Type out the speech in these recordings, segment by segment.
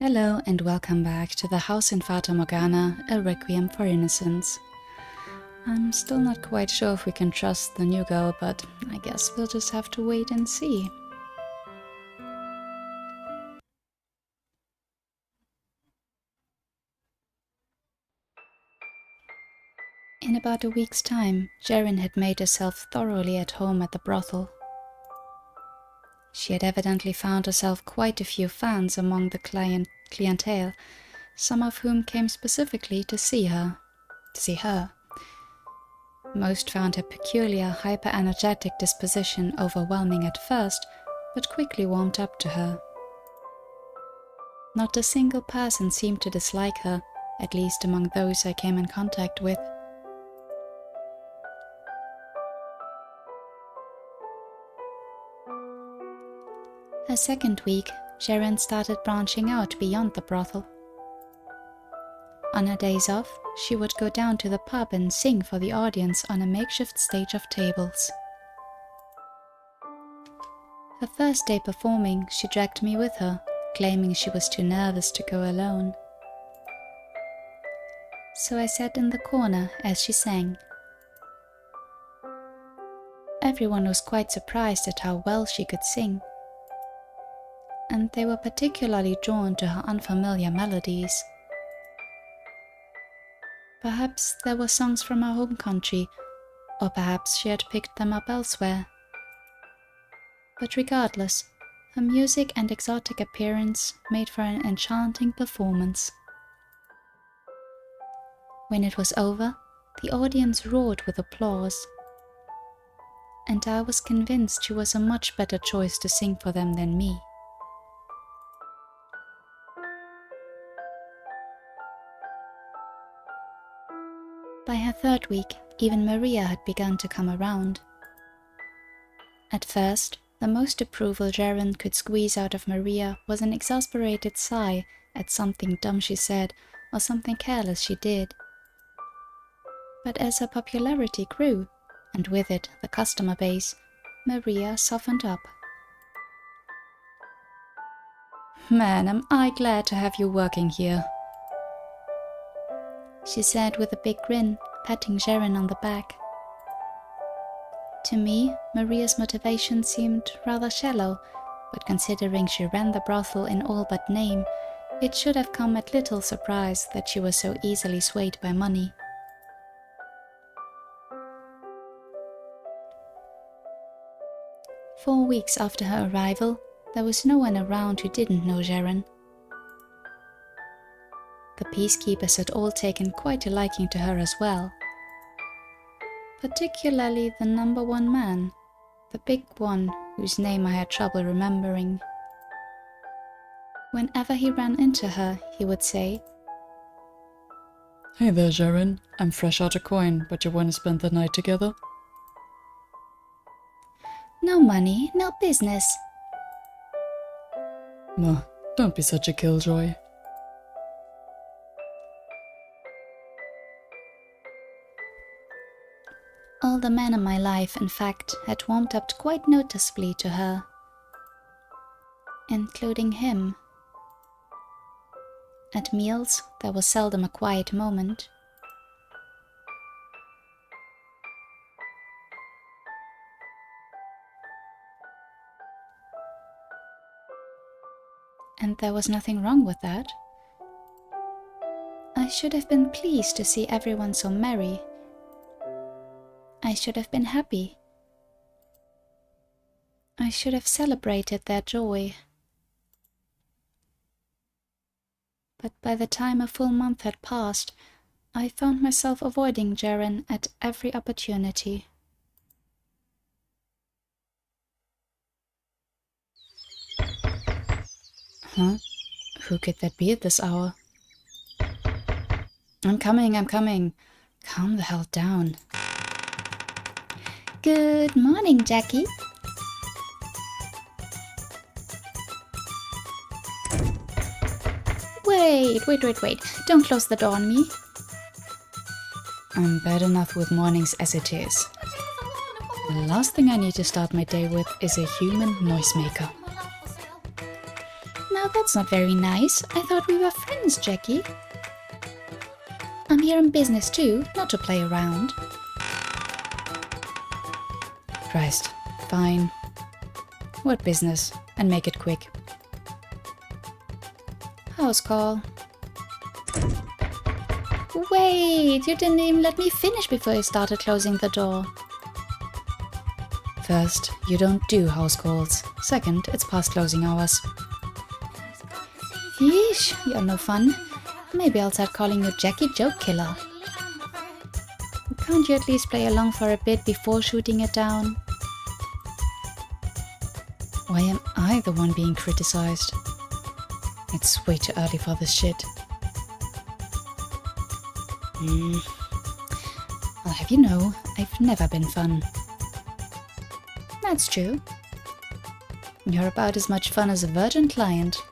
Hello and welcome back to the house in Fata Morgana, a Requiem for Innocence. I'm still not quite sure if we can trust the new girl, but I guess we'll just have to wait and see. In about a week's time, Jaren had made herself thoroughly at home at the brothel. She had evidently found herself quite a few fans among the clientele, some of whom came specifically to see her. Most found her peculiar, hyper-energetic disposition overwhelming at first, but quickly warmed up to her. Not a single person seemed to dislike her, at least among those I came in contact with. Her second week, Sharon started branching out beyond the brothel. On her days off, she would go down to the pub and sing for the audience on a makeshift stage of tables. Her first day performing, she dragged me with her, claiming she was too nervous to go alone. So I sat in the corner as she sang. Everyone was quite surprised at how well she could sing, and they were particularly drawn to her unfamiliar melodies. Perhaps there were songs from her home country, or perhaps she had picked them up elsewhere. But regardless, her music and exotic appearance made for an enchanting performance. When it was over, the audience roared with applause, and I was convinced she was a much better choice to sing for them than me. By her third week, even Maria had begun to come around. At first, the most approval Jaren could squeeze out of Maria was an exasperated sigh at something dumb she said or something careless she did. But as her popularity grew, and with it the customer base, Maria softened up. "Man, am I glad to have you working here," she said with a big grin, patting Jaren on the back. To me, Maria's motivation seemed rather shallow, but considering she ran the brothel in all but name, it should have come at little surprise that she was so easily swayed by money. "4 weeks after her arrival, there was no one around who didn't know Jaren. The peacekeepers had all taken quite a liking to her as well. Particularly the number one man, the big one whose name I had trouble remembering. Whenever he ran into her, he would say, "Hey there, Jaren. I'm fresh out of coin, but you want to spend the night together?" "No money, no business." "Nah, don't be such a killjoy." All the men in my life, in fact, had warmed up quite noticeably to her, including him. At meals, there was seldom a quiet moment. And there was nothing wrong with that. I should have been pleased to see everyone so merry. I should have been happy. I should have celebrated their joy. But by the time a full month had passed, I found myself avoiding Jaren at every opportunity. Huh? Who could that be at this hour? I'm coming. Calm the hell down. "Good morning, Jackie." Wait. Don't close the door on me. I'm bad enough with mornings as it is. The last thing I need to start my day with is a human noisemaker. Now that's not very nice. I thought we were friends, Jackie. I'm here on business too, not to play around. Christ. Fine. What business? And make it quick. House call. Wait, you didn't even let me finish before you started closing the door. First, you don't do house calls. Second, it's past closing hours. Yeesh, you're no fun. Maybe I'll start calling you Jackie Joke Killer. Can't you at least play along for a bit before shooting it down? Why am I the one being criticized? It's way too early for this shit. I'll have you know, I've never been fun. That's true. You're about as much fun as a virgin client.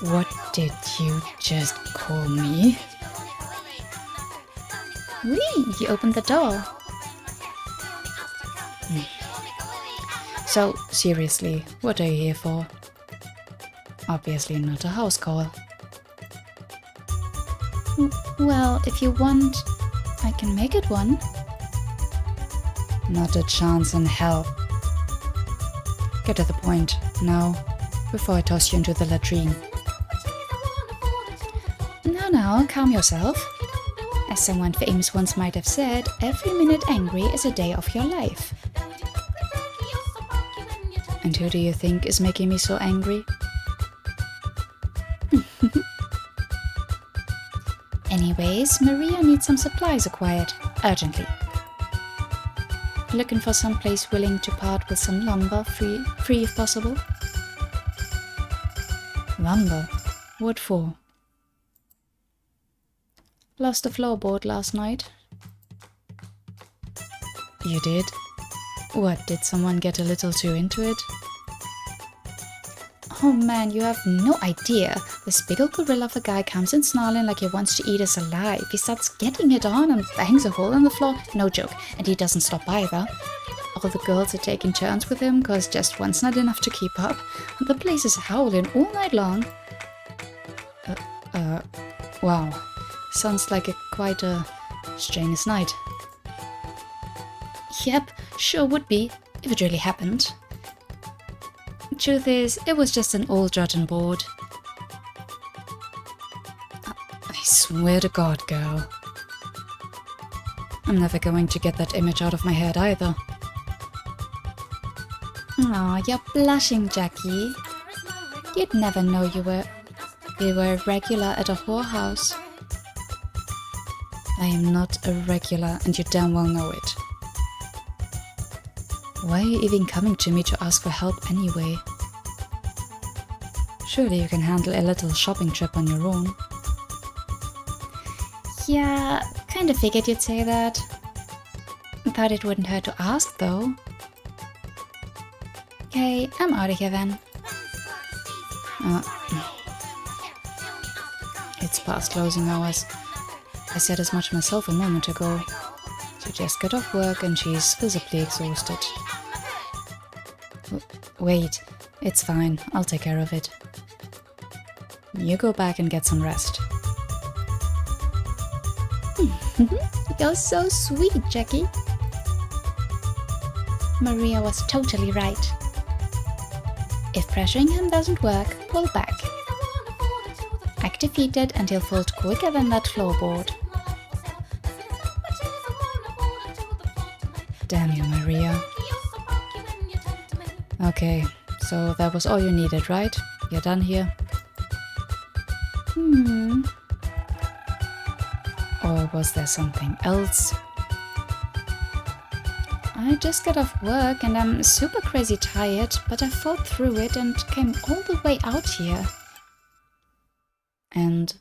What did you just call me? Whee! You opened the door. So, seriously, what are you here for? Obviously not a house call. Well, if you want, I can make it one. Not a chance in hell. Get to the point, now, before I toss you into the latrine. Now, calm yourself. As someone famous once might have said, every minute angry is a day of your life. And who do you think is making me so angry? Anyways, Maria needs some supplies acquired, urgently. Looking for some place willing to part with some lumber, free if possible. Lumber? What for? Lost a floorboard last night. You did? What, did someone get a little too into it? Oh man, you have no idea. This big old gorilla of a guy comes in snarling like he wants to eat us alive. He starts getting it on and bangs a hole in the floor. No joke. And he doesn't stop either. All the girls are taking turns with him, cause just one's not enough to keep up. And the place is howling all night long. Wow. Sounds like quite a strenuous night. Yep, sure would be, if it really happened. Truth is, it was just an old rotten board. I swear to God, girl. I'm never going to get that image out of my head either. Aw, you're blushing, Jackie. You'd never know you were a regular at a whorehouse. I am not a regular, and you damn well know it. Why are you even coming to me to ask for help anyway? Surely you can handle a little shopping trip on your own. Yeah, kinda figured you'd say that. Thought it wouldn't hurt to ask, though. Okay, I'm out of here then. It's past closing hours. I said as much myself a moment ago. She just got off work and she's visibly exhausted. Wait, it's fine. I'll take care of it. You go back and get some rest. You're so sweet, Jackie. Maria was totally right. If pressuring him doesn't work, pull back. Act defeated and he'll fold quicker than that floorboard. Damn you, Maria. Okay, so that was all you needed, right? You're done here? Or was there something else? I just got off work and I'm super crazy tired, but I fought through it and came all the way out here. And?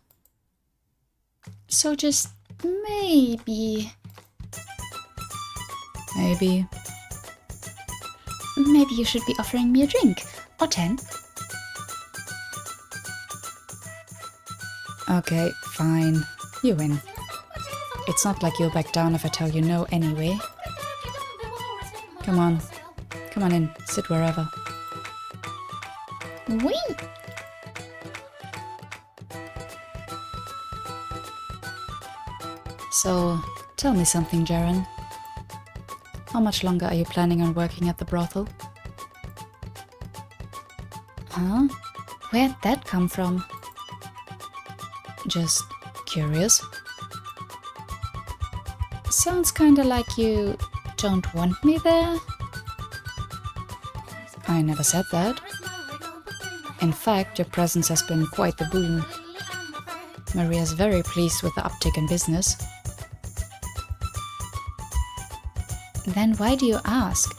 So just maybe... Maybe you should be offering me a drink. Or 10. Okay, fine. You win. It's not like you'll back down if I tell you no anyway. Come on. Come on in. Sit wherever. Whee! So, tell me something, Jaren. How much longer are you planning on working at the brothel? Huh? Where'd that come from? Just curious. Sounds kinda like you don't want me there. I never said that. In fact, your presence has been quite the boon. Maria's very pleased with the uptick in business. Then why do you ask?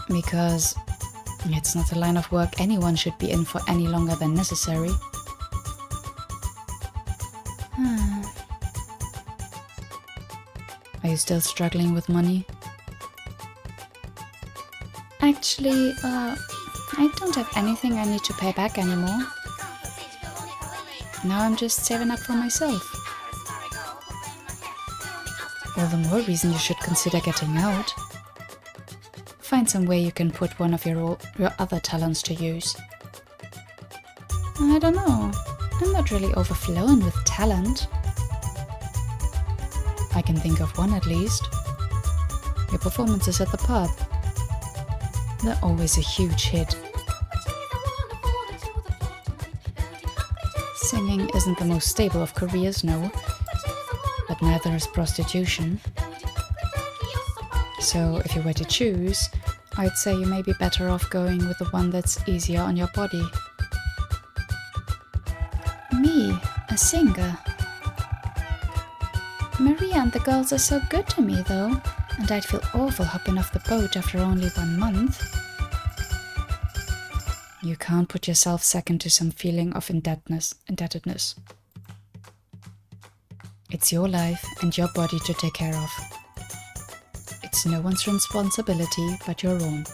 Because it's not a line of work anyone should be in for any longer than necessary. Are you still struggling with money? Actually, I don't have anything I need to pay back anymore. Now I'm just saving up for myself. All the more reason you should consider getting out. Find some way you can put one of your other talents to use. I don't know. I'm not really overflowing with talent. I can think of one at least. Your performances at the pub. They're always a huge hit. Singing isn't the most stable of careers, no. But neither is prostitution. So if you were to choose, I'd say you may be better off going with the one that's easier on your body. Me, a singer? Maria and the girls are so good to me though, and I'd feel awful hopping off the boat after only 1 month. You can't put yourself second to some feeling of indebtedness. It's your life and your body to take care of. It's no one's responsibility but your own.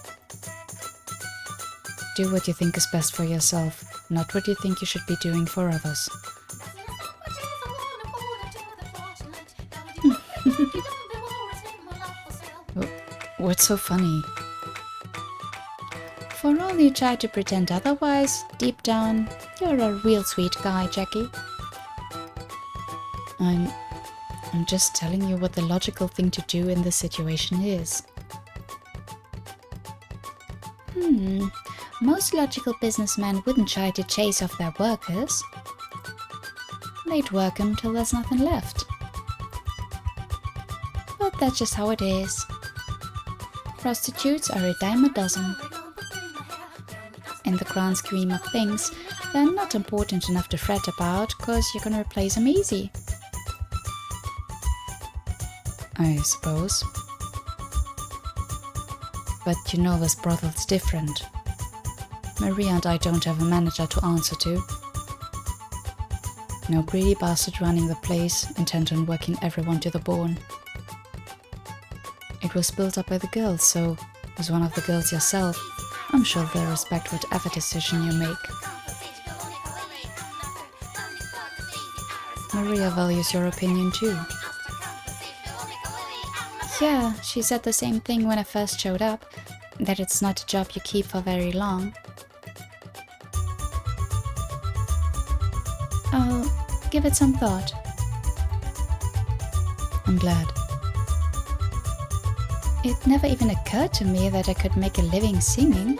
Do what you think is best for yourself, not what you think you should be doing for others. What's so funny? For all you try to pretend otherwise, deep down, you're a real sweet guy, Jackie. I'm just telling you what the logical thing to do in this situation is. Most logical businessmen wouldn't try to chase off their workers. They'd work them till there's nothing left. But that's just how it is. Prostitutes are a dime a dozen. In the grand scheme of things, they're not important enough to fret about, cause you can replace them easy. I suppose. But you know this brothel's different. Maria and I don't have a manager to answer to. No greedy bastard running the place, intent on working everyone to the bone. It was built up by the girls, so as one of the girls yourself, I'm sure they'll respect whatever decision you make. Maria values your opinion too. Yeah, she said the same thing when I first showed up, that it's not a job you keep for very long. I'll give it some thought. I'm glad. It never even occurred to me that I could make a living singing.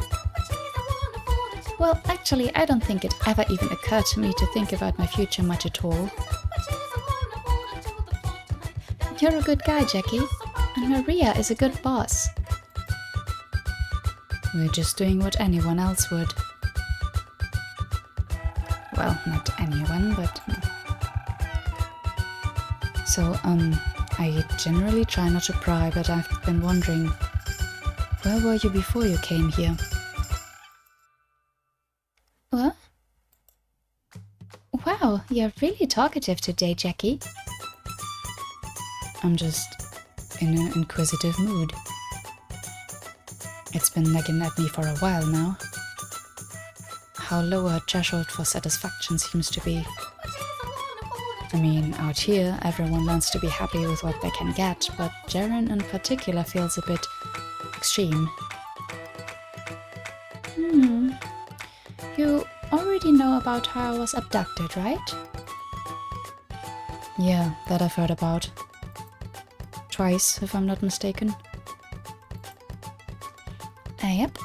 Well, actually, I don't think it ever even occurred to me to think about my future much at all. You're a good guy, Jackie, and Maria is a good boss. We're just doing what anyone else would. Well, not anyone, but... So, I generally try not to pry, but I've been wondering, where were you before you came here? What? Wow, you're really talkative today, Jackie. I'm just in an inquisitive mood. It's been nagging at me for a while now. How low her threshold for satisfaction seems to be. I mean, out here, everyone learns to be happy with what they can get, but Jaren in particular feels a bit extreme. You already know about how I was abducted, right? Yeah, that I've heard about. Twice, if I'm not mistaken. Yep.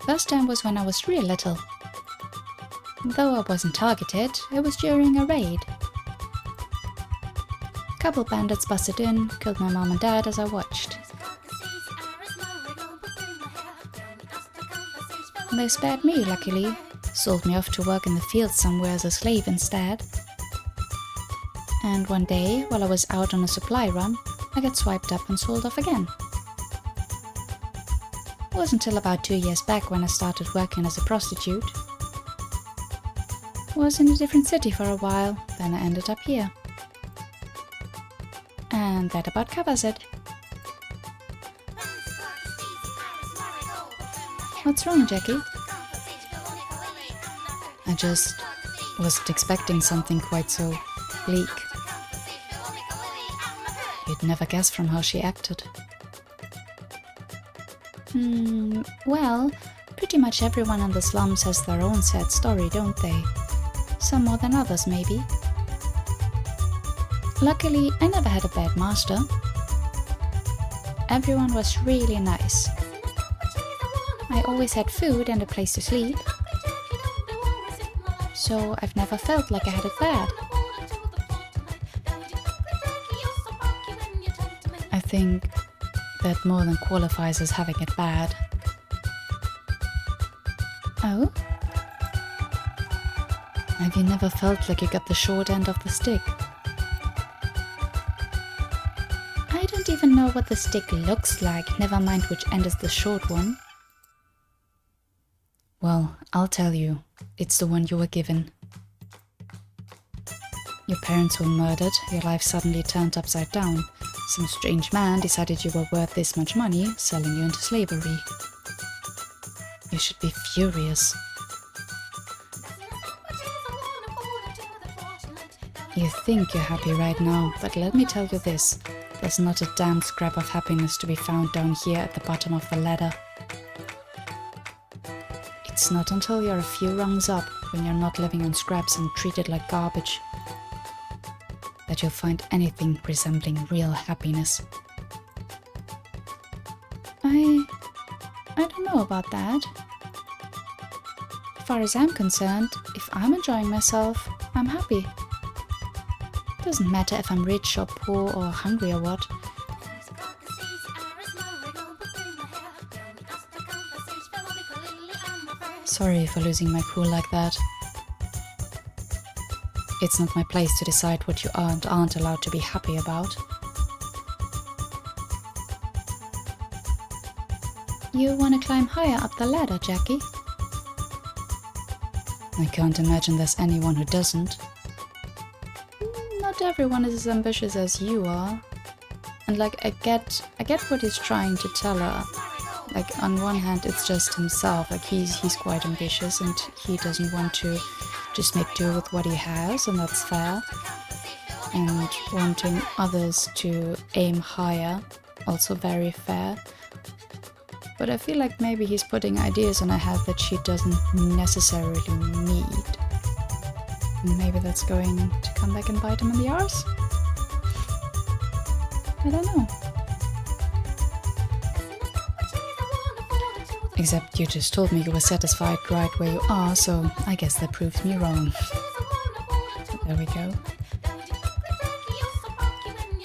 First time was when I was real little. Though I wasn't targeted, it was during a raid. Couple bandits busted in, killed my mom and dad as I watched. They spared me, luckily. Sold me off to work in the fields somewhere as a slave instead. And one day, while I was out on a supply run, I got swiped up and sold off again. It wasn't until about 2 years back when I started working as a prostitute. Was in a different city for a while, then I ended up here. And that about covers it. What's wrong, Jackie? I just wasn't expecting something quite so bleak. You'd never guess from how she acted. Well, pretty much everyone in the slums has their own sad story, don't they? Some more than others, maybe. Luckily, I never had a bad master. Everyone was really nice. I always had food and a place to sleep. So I've never felt like I had it bad. I think that more than qualifies as having it bad. Oh? Have you never felt like you got the short end of the stick? I don't even know what the stick looks like, never mind which end is the short one. Well, I'll tell you. It's the one you were given. Your parents were murdered, your life suddenly turned upside down. Some strange man decided you were worth this much money, selling you into slavery. You should be furious. You think you're happy right now, but let me tell you this. There's not a damn scrap of happiness to be found down here at the bottom of the ladder. It's not until you're a few rungs up, when you're not living on scraps and treated like garbage, that you'll find anything resembling real happiness. I don't know about that. As far as I'm concerned, if I'm enjoying myself, I'm happy. Doesn't matter if I'm rich or poor or hungry or what. Sorry for losing my cool like that. It's not my place to decide what you are and aren't allowed to be happy about. You want to climb higher up the ladder, Jackie? I can't imagine there's anyone who doesn't. Not everyone is as ambitious as you are. And like, I get what he's trying to tell her. Like, on one hand, it's just himself. Like, he's quite ambitious and he doesn't want to just make do with what he has, and that's fair. And wanting others to aim higher, also very fair. But I feel like maybe he's putting ideas in her head that she doesn't necessarily need. And maybe that's going to come back and bite him in the arse? I don't know. Except you just told me you were satisfied right where you are, so I guess that proves me wrong. There we go.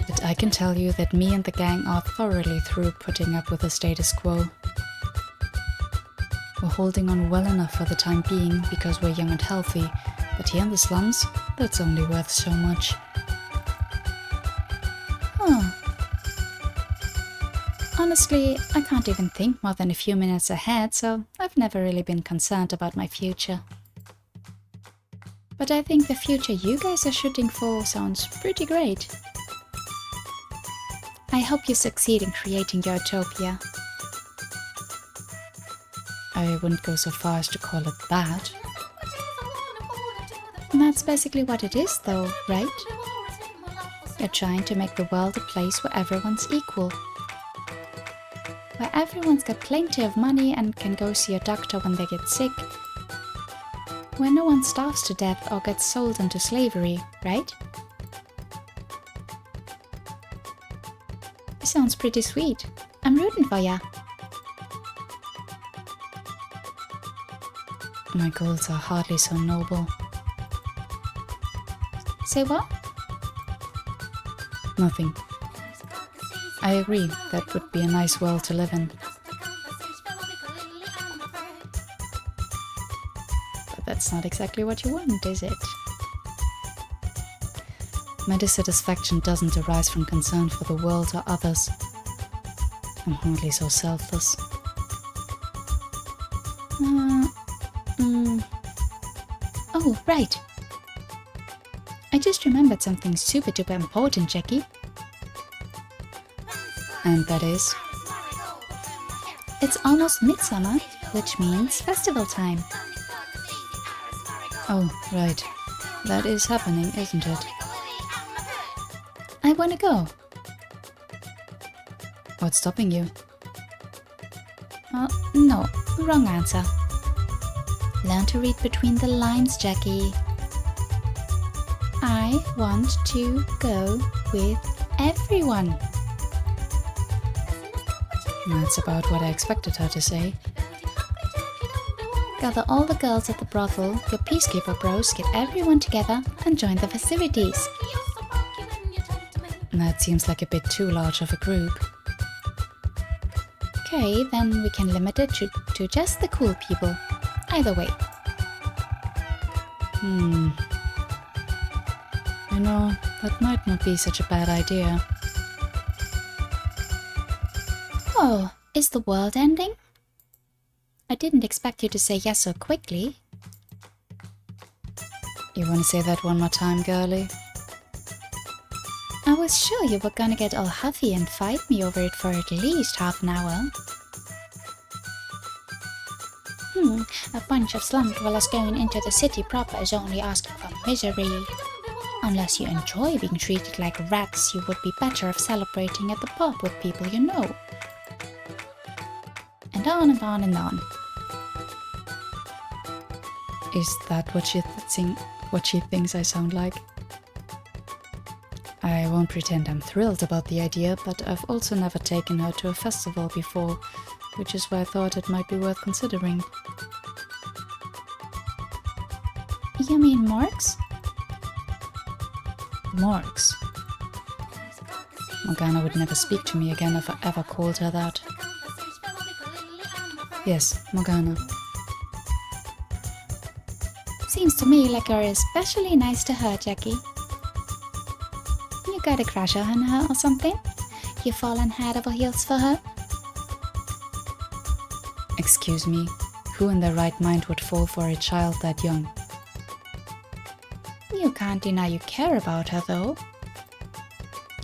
But I can tell you that me and the gang are thoroughly through putting up with the status quo. We're holding on well enough for the time being because we're young and healthy, but here in the slums, that's only worth so much. Huh. Honestly, I can't even think more than a few minutes ahead, so I've never really been concerned about my future. But I think the future you guys are shooting for sounds pretty great. I hope you succeed in creating your utopia. I wouldn't go so far as to call it that. And that's basically what it is though, right? You're trying to make the world a place where everyone's equal. Where everyone's got plenty of money and can go see a doctor when they get sick, where no one starves to death or gets sold into slavery, right? Sounds pretty sweet. I'm rooting for ya. My goals are hardly so noble. Say what? Nothing. I agree, that would be a nice world to live in. But that's not exactly what you want, is it? My dissatisfaction doesn't arise from concern for the world or others. I'm hardly so selfless. Oh, right. I just remembered something super duper important, Jackie. And that is? It's almost midsummer, which means festival time. Oh, right. That is happening, isn't it? I wanna go. What's stopping you? No, wrong answer. Learn to read between the lines, Jackie. I want to go with everyone. That's about what I expected her to say. Gather all the girls at the brothel, your peacekeeper bros, get everyone together and join the festivities. That seems like a bit too large of a group. Okay, then we can limit it to just the cool people. Either way. You know, that might not be such a bad idea. Oh, is the world ending? I didn't expect you to say yes so quickly. You want to say that one more time, girlie? I was sure you were gonna get all huffy and fight me over it for at least half an hour. A bunch of slum dwellers going into the city proper is only asking for misery. Unless you enjoy being treated like rats, you would be better off celebrating at the pub with people you know. And on and on and on. Is that what she thinks I sound like? I won't pretend I'm thrilled about the idea, but I've also never taken her to a festival before, which is why I thought it might be worth considering. You mean Morgs? Morgs? Morgana would never speak to me again if I ever called her that. Yes, Morgana. Seems to me like you're especially nice to her, Jackie. You got a crush on her or something? You fallen head over heels for her? Excuse me, who in their right mind would fall for a child that young? You can't deny you care about her, though.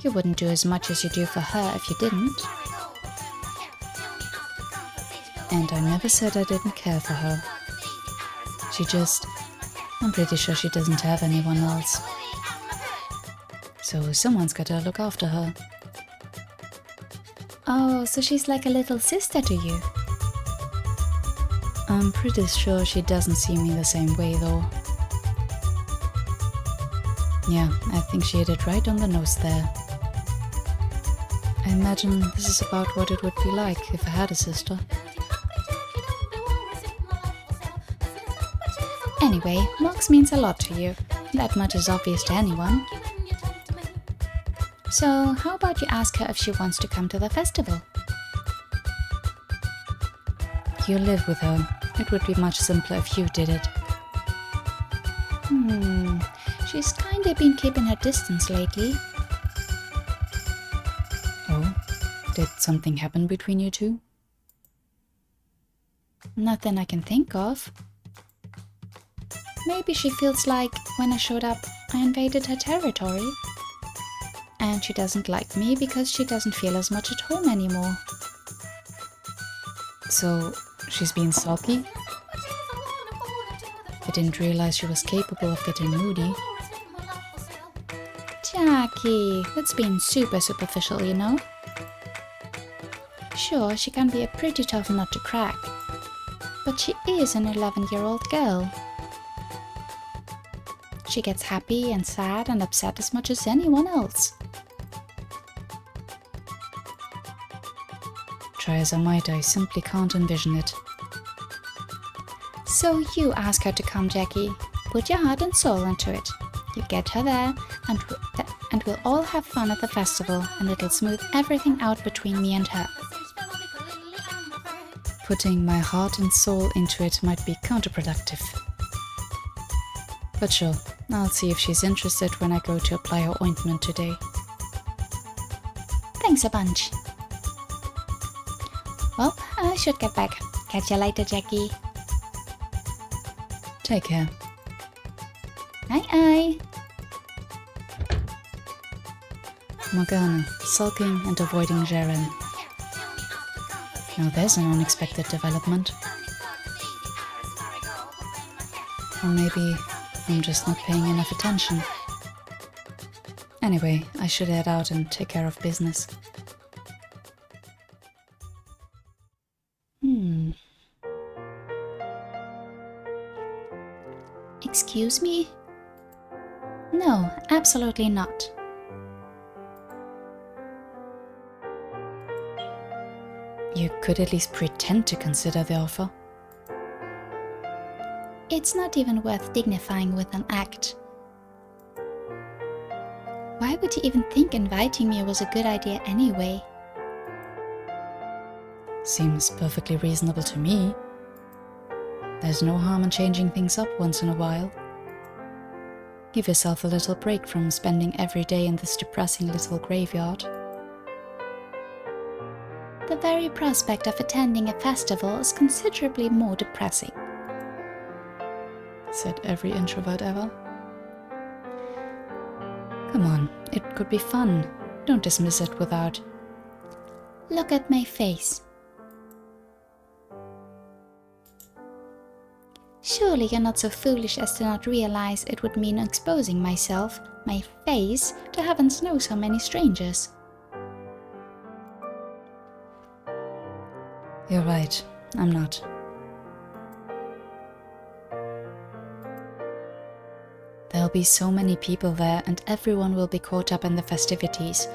You wouldn't do as much as you do for her if you didn't. And I never said I didn't care for her. I'm pretty sure she doesn't have anyone else. So someone's gotta look after her. Oh, so she's like a little sister to you. I'm pretty sure she doesn't see me the same way, though. Yeah, I think she hit it right on the nose there. I imagine this is about what it would be like if I had a sister. Anyway, Morgs means a lot to you. That much is obvious to anyone. So, how about you ask her if she wants to come to the festival? You live with her. It would be much simpler if you did it. She's kinda been keeping her distance lately. Oh? Did something happen between you two? Nothing I can think of. Maybe she feels like, when I showed up, I invaded her territory. And she doesn't like me because she doesn't feel as much at home anymore. So, she's being sulky? I didn't realize she was capable of getting moody. Jackie, that's being super superficial, you know? Sure, she can be a pretty tough nut to crack. But she is an 11-year-old girl. She gets happy and sad and upset as much as anyone else. Try as I might, I simply can't envision it. So you ask her to come, Jackie. Put your heart and soul into it. You get her there, and we'll all have fun at the festival, and it'll smooth everything out between me and her. Putting my heart and soul into it might be counterproductive. But sure, I'll see if she's interested when I go to apply her ointment today. Thanks a bunch. Well, I should get back. Catch you later, Jackie. Take care. Aye. Morgana, sulking and avoiding Jaren. Now there's an unexpected development. Or maybe I'm just not paying enough attention. Anyway, I should head out and take care of business. Excuse me? No, absolutely not. You could at least pretend to consider the offer. It's not even worth dignifying with an act. Why would you even think inviting me was a good idea anyway? Seems perfectly reasonable to me. There's no harm in changing things up once in a while. Give yourself a little break from spending every day in this depressing little graveyard. The very prospect of attending a festival is considerably more depressing. Said every introvert ever. Come on, it could be fun. Don't dismiss it without... Look at my face. Surely you're not so foolish as to not realize it would mean exposing myself, my face, to heavens knows how many strangers. You're right, I'm not. There'll be so many people there and everyone will be caught up in the festivities.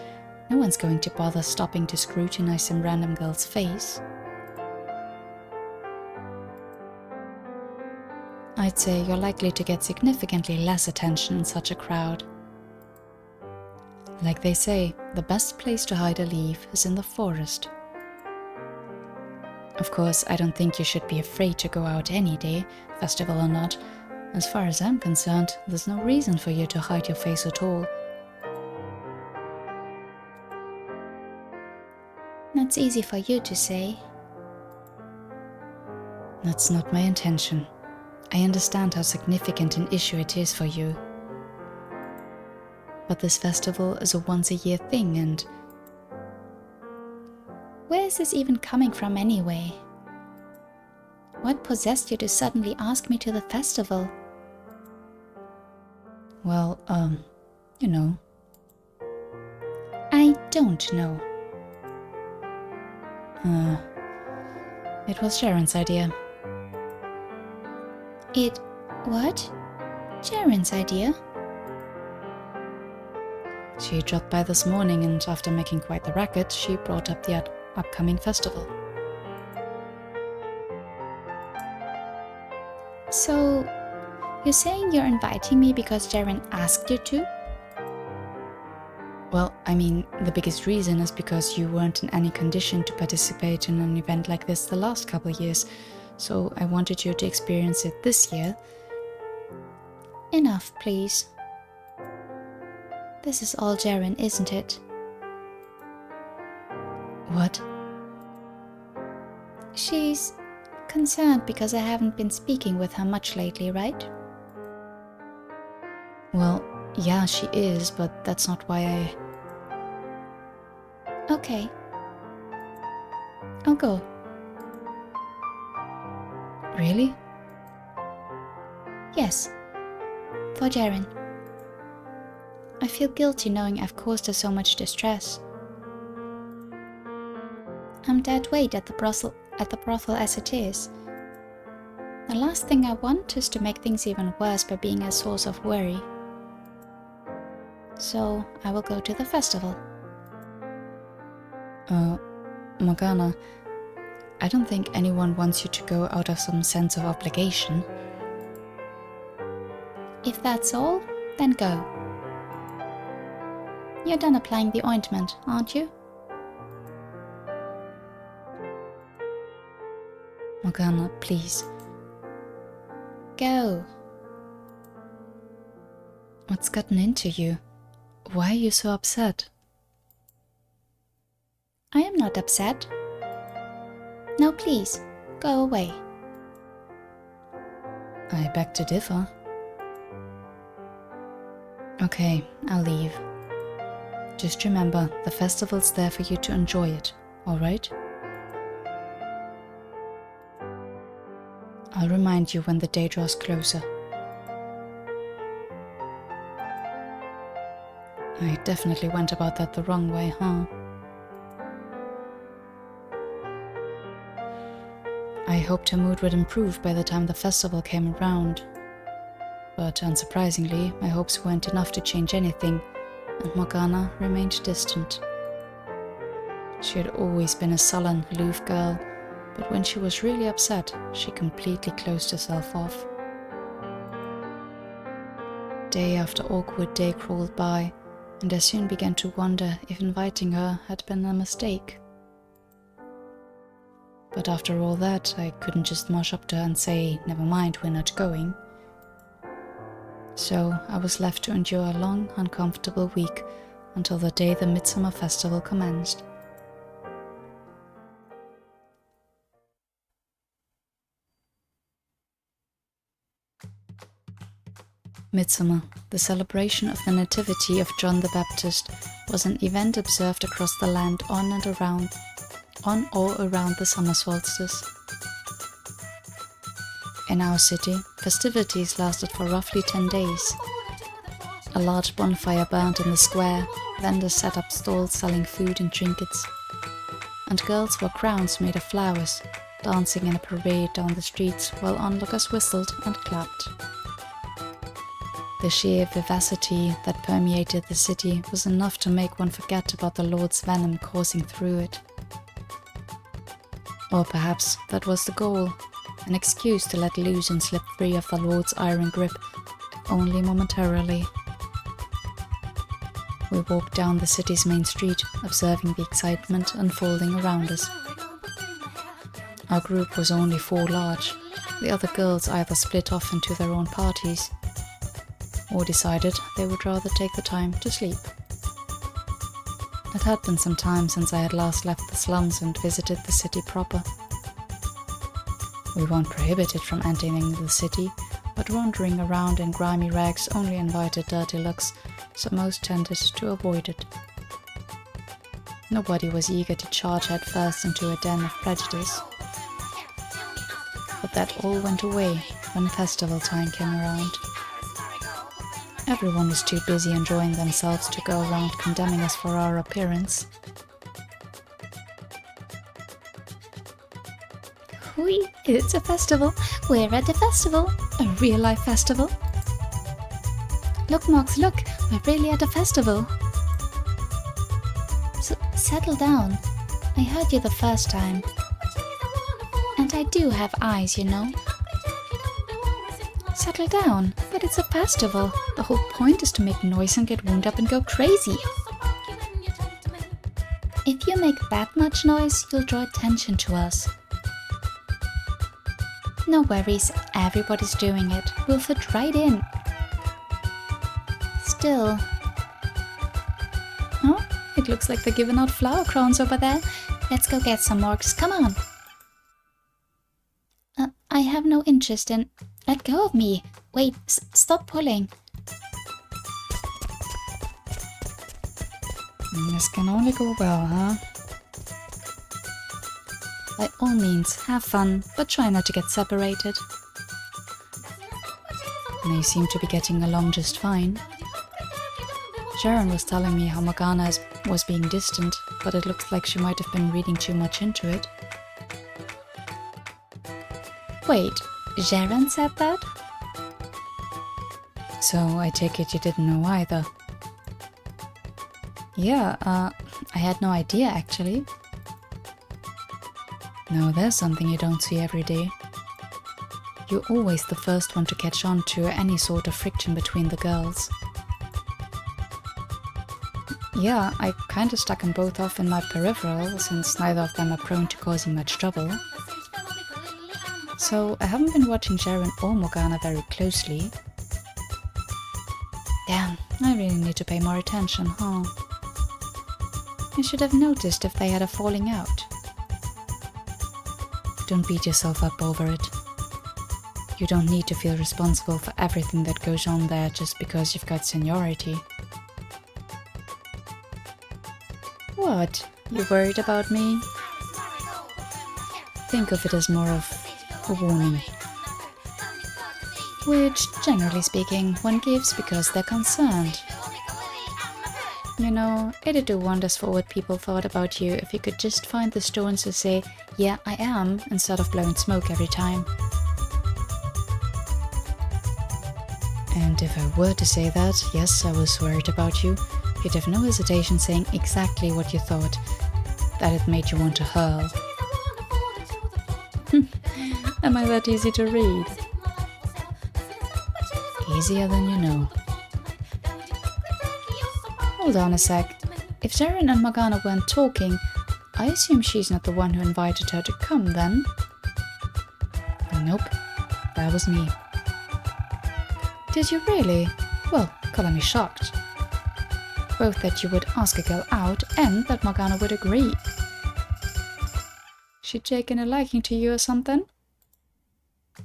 No one's going to bother stopping to scrutinize some random girl's face. I'd say you're likely to get significantly less attention in such a crowd. Like they say, the best place to hide a leaf is in the forest. Of course, I don't think you should be afraid to go out any day, festival or not. As far as I'm concerned, there's no reason for you to hide your face at all. That's easy for you to say. That's not my intention. I understand how significant an issue it is for you. But this festival is a once-a-year thing and... Where is this even coming from anyway? What possessed you to suddenly ask me to the festival? Well, you know. I don't know. It was Sharon's idea. What? Sharon's idea? She dropped by this morning and after making quite the racket, she brought up the upcoming festival. So, you're saying you're inviting me because Sharon asked you to? Well, I mean, the biggest reason is because you weren't in any condition to participate in an event like this the last couple of years, so I wanted you to experience it this year. Enough, please. This is all Jaren, isn't it? What? She's concerned because I haven't been speaking with her much lately, right? Well, yeah, she is, but that's not why I... Okay. I'll go. Really? Yes. For Jaren. I feel guilty knowing I've caused her so much distress. I'm dead weight at the brothel as it is. The last thing I want is to make things even worse by being a source of worry. So I will go to the festival. Morgana, I don't think anyone wants you to go out of some sense of obligation. If that's all, then go. You're done applying the ointment, aren't you? Morgana, please. Go. What's gotten into you? Why are you so upset? I am not upset. Now please, go away. I beg to differ. Okay, I'll leave. Just remember, the festival's there for you to enjoy it, alright? I'll remind you when the day draws closer. I definitely went about that the wrong way, huh? I hoped her mood would improve by the time the festival came around. But unsurprisingly, my hopes weren't enough to change anything, and Morgana remained distant. She had always been a sullen, aloof girl, but when she was really upset, she completely closed herself off. Day after awkward day crawled by, and I soon began to wonder if inviting her had been a mistake. But after all that, I couldn't just march up to her and say, "Never mind, we're not going." So I was left to endure a long, uncomfortable week until the day the Midsummer Festival commenced. Midsummer, the celebration of the Nativity of John the Baptist, was an event observed across the land on or around the summer solstice. In our city, festivities lasted for roughly 10 days. A large bonfire burned in the square, vendors set up stalls selling food and trinkets, and girls wore crowns made of flowers, dancing in a parade down the streets while onlookers whistled and clapped. The sheer vivacity that permeated the city was enough to make one forget about the Lord's venom coursing through it. Or perhaps that was the goal, an excuse to let loose and slip free of the Lord's iron grip, if only momentarily. We walked down the city's main street, observing the excitement unfolding around us. Our group was only 4 large. The other girls either split off into their own parties, or decided they would rather take the time to sleep. It had been some time since I had last left the slums and visited the city proper. We weren't prohibited from entering the city, but wandering around in grimy rags only invited dirty looks, so most tended to avoid it. Nobody was eager to charge headfirst into a den of prejudice. But that all went away when festival time came around. Everyone was too busy enjoying themselves to go around condemning us for our appearance. Hui, it's a festival. We're at a festival. A real-life festival. Look, Mox, look. We're really at a festival. Settle down. I heard you the first time. And I do have eyes, you know. Settle down. But it's a festival. The whole point is to make noise and get wound up and go crazy. If you make that much noise, you'll draw attention to us. No worries, everybody's doing it. We'll fit right in. Still... Oh, it looks like they're giving out flower crowns over there. Let's go get some morgs, come on. I have no interest in... Let go of me. Wait, stop pulling. This can only go well, huh? By all means, have fun, but try not to get separated. They seem to be getting along just fine. Sharon was telling me how Morgana was being distant, but it looks like she might have been reading too much into it. Wait, Jaren said that? So I take it you didn't know either. Yeah, I had no idea actually. Now there's something you don't see every day. You're always the first one to catch on to any sort of friction between the girls. Yeah, I kinda stuck them both off in my peripheral, since neither of them are prone to causing much trouble. So I haven't been watching Jaren or Morgana very closely. Damn, I really need to pay more attention, huh? I should have noticed if they had a falling out. Don't beat yourself up over it. You don't need to feel responsible for everything that goes on there just because you've got seniority. What? You worried about me? Think of it as more of a warning. Which, generally speaking, one gives because they're concerned. You know, it'd do wonders for what people thought about you if you could just find the stones to say, yeah, I am, instead of blowing smoke every time. And if I were to say that, yes, I was worried about you, you'd have no hesitation saying exactly what you thought, that it made you want to hurl. Am I that easy to read? Easier than you know. Hold on a sec. If Jaren and Morgana weren't talking, I assume she's not the one who invited her to come then? Nope, that was me. Did you really? Well, color me shocked. Both that you would ask a girl out and that Morgana would agree. She'd taken a liking to you or something?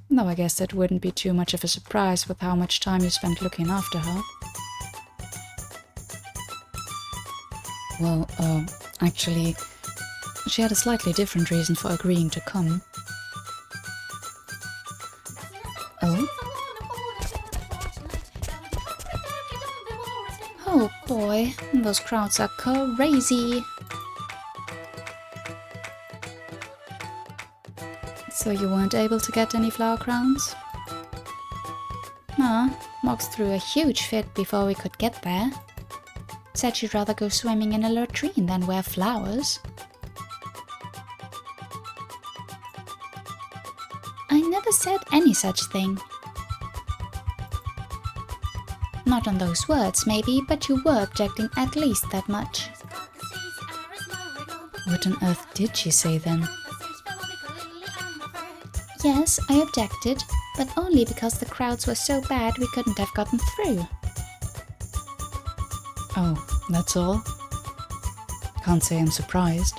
No, I guess that wouldn't be too much of a surprise with how much time you spent looking after her. Well, actually, she had a slightly different reason for agreeing to come. Oh? Oh boy, those crowds are crazy. So you weren't able to get any flower crowns? Nah, Mox threw a huge fit before we could get there. Said she'd rather go swimming in a latrine than wear flowers. I never said any such thing. Not on those words, maybe, but you were objecting at least that much. What on earth did she say then? Yes, I objected, but only because the crowds were so bad we couldn't have gotten through. Oh, that's all? Can't say I'm surprised.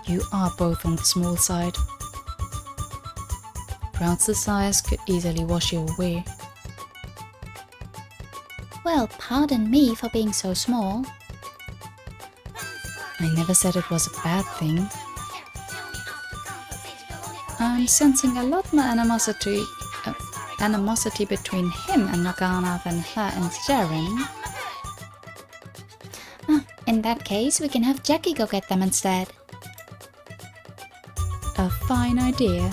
You are both on the small side. Crowds this size could easily wash you away. Well, pardon me for being so small. I never said it was a bad thing. I'm sensing a lot more animosity between him and Morgana than her and Jaren. In that case, we can have Jackie go get them instead. A fine idea.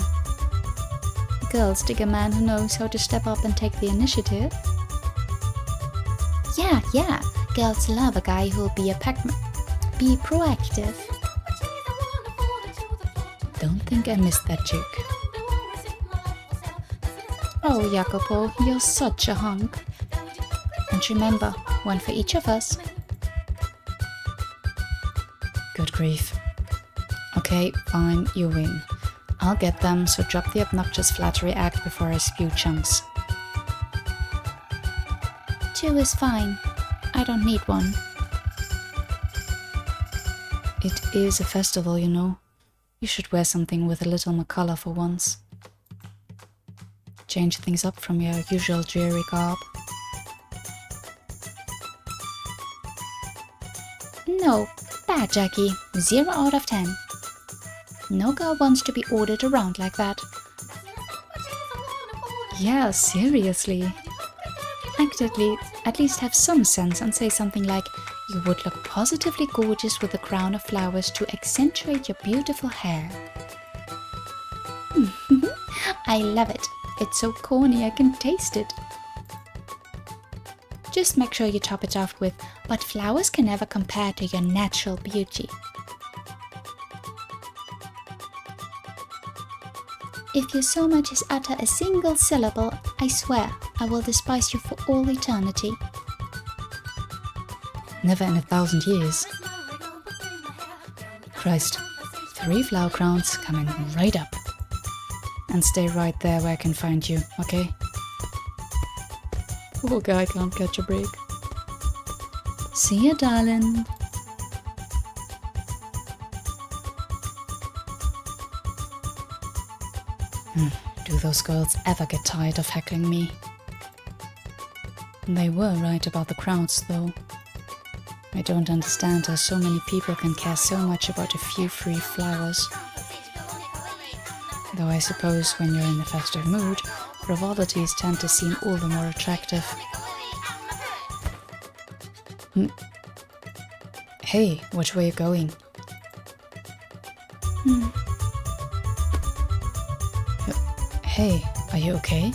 Girls dig a man who knows how to step up and take the initiative. Yeah. Girls love a guy who'll be proactive. Don't think I missed that joke. Oh, Jacopo, you're such a hunk. And remember, one for each of us. Good grief. Okay, fine, you win. I'll get them, so drop the obnoxious flattery act before I spew chunks. 2 is fine. I don't need one. It is a festival, you know. You should wear something with a little more color for once. Change things up from your usual dreary garb. No, bad Jackie. 0 out of 10. No girl wants to be ordered around like that. Yeah, seriously. Actively, at least have some sense and say something like, you would look positively gorgeous with a crown of flowers to accentuate your beautiful hair. I love it. It's so corny I can taste it. Just make sure you top it off with, but flowers can never compare to your natural beauty. If you so much as utter a single syllable, I swear I will despise you for all eternity. Never in 1,000 years. Christ, 3 flower crowns coming right up. And stay right there where I can find you, okay? Poor guy can't catch a break. See ya, darling. Do those girls ever get tired of heckling me? They were right about the crowds, though. I don't understand how so many people can care so much about a few free flowers. Though I suppose when you're in a festive mood, frivolities tend to seem all the more attractive. Hey, which way are you going? Hey, are you okay?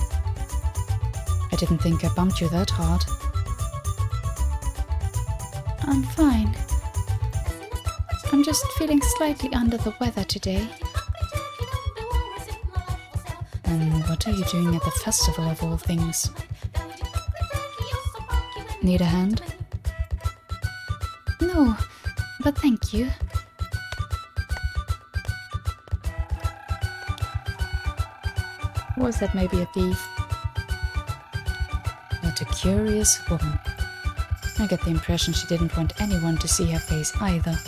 I didn't think I bumped you that hard. I'm fine. I'm just feeling slightly under the weather today. And what are you doing at the festival of all things? Need a hand? No, but thank you. Was that maybe a thief? What a curious woman. I get the impression she didn't want anyone to see her face either.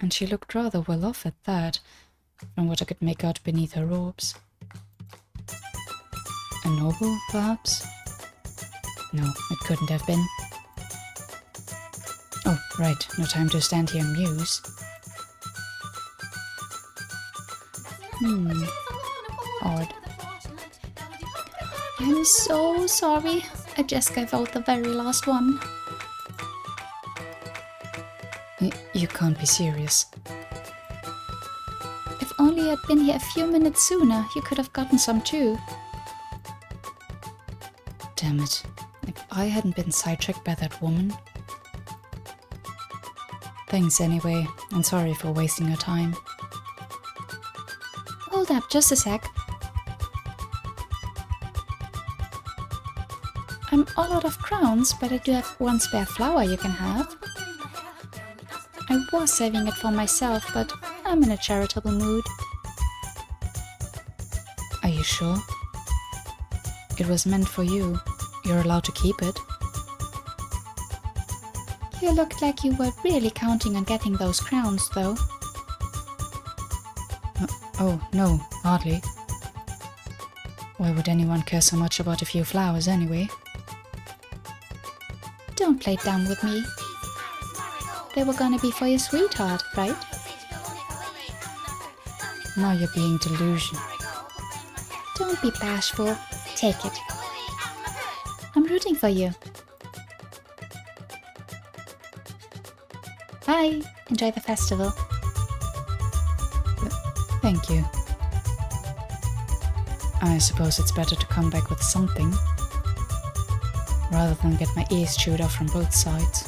And she looked rather well off at that, from what I could make out beneath her robes. A noble, perhaps? No, it couldn't have been. Oh, right, no time to stand here and muse. Odd. I'm so sorry. I just gave out the very last one. You can't be serious. If only I'd been here a few minutes sooner, you could have gotten some too. Damn it. If I hadn't been sidetracked by that woman. Thanks anyway, and sorry for wasting your time. Hold up, just a sec. I'm all out of crowns, but I do have one spare flower you can have. I was saving it for myself, but I'm in a charitable mood. Are you sure? It was meant for you. You're allowed to keep it. You looked like you were really counting on getting those crowns, though. Oh, no, hardly. Why would anyone care so much about a few flowers anyway? Don't play dumb with me. They were gonna be for your sweetheart, right? Now you're being delusional. Don't be bashful. Take it. I'm rooting for you. Bye. Enjoy the festival. Thank you. I suppose it's better to come back with something, rather than get my ears chewed off from both sides.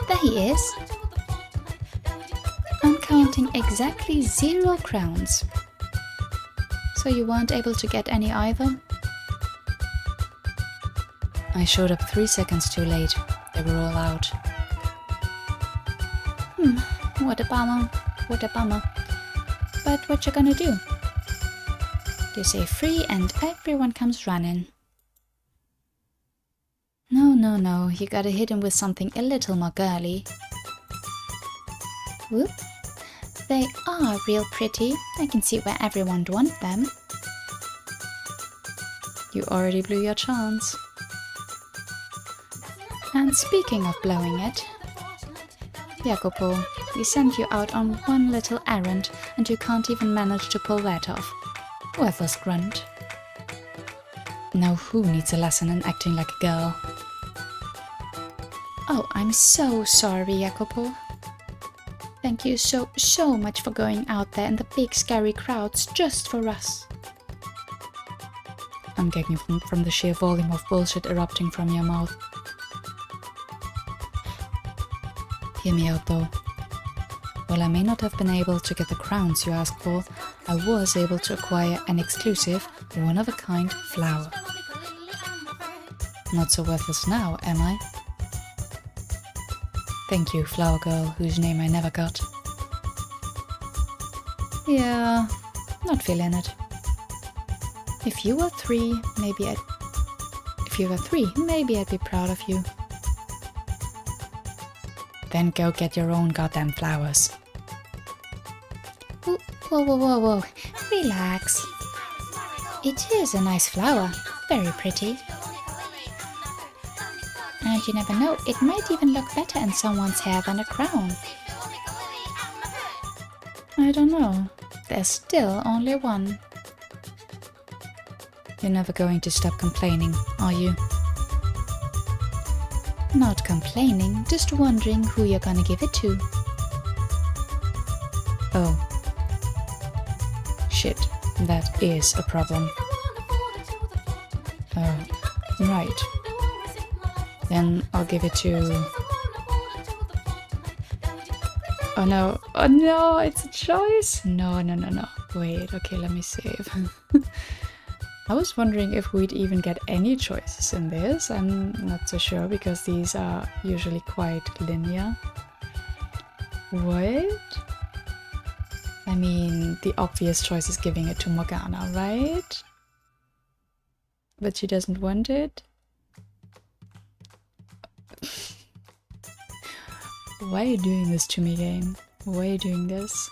There he is. I'm counting exactly 0 crowns. So you weren't able to get any either? I showed up 3 seconds too late. They were all out. What a bummer. What a bummer. But what you gonna do? You say free and everyone comes running. No, you gotta hit him with something a little more girly. Whoop. They are real pretty. I can see why everyone would want them. You already blew your chance. And speaking of blowing it, Jacopo, we sent you out on one little errand and you can't even manage to pull that off. Worthless grunt. Now who needs a lesson in acting like a girl? Oh, I'm so sorry, Jacopo. Thank you so much for going out there in the big scary crowds just for us. I'm gagging from the sheer volume of bullshit erupting from your mouth. Hear me out though. While I may not have been able to get the crowns you asked for, I was able to acquire an exclusive, one-of-a-kind flower. Not so worthless now, am I? Thank you, flower girl, whose name I never got. Yeah, not feeling it. If you were three, maybe I'd be proud of you. Then go get your own goddamn flowers. Whoa. Relax. It is a nice flower. Very pretty. And you never know, it might even look better in someone's hair than a crown. I don't know. There's still only one. You're never going to stop complaining, are you? Not complaining, just wondering who you're gonna give it to. Oh. Shit, that is a problem. Oh, right. Then I'll give it to... Oh no, it's a choice? No. Wait, okay, let me save. I was wondering if we'd even get any choices in this. I'm not so sure because these are usually quite linear. What? I mean, the obvious choice is giving it to Morgana, right? But she doesn't want it? Why are you doing this to me, game? Why are you doing this?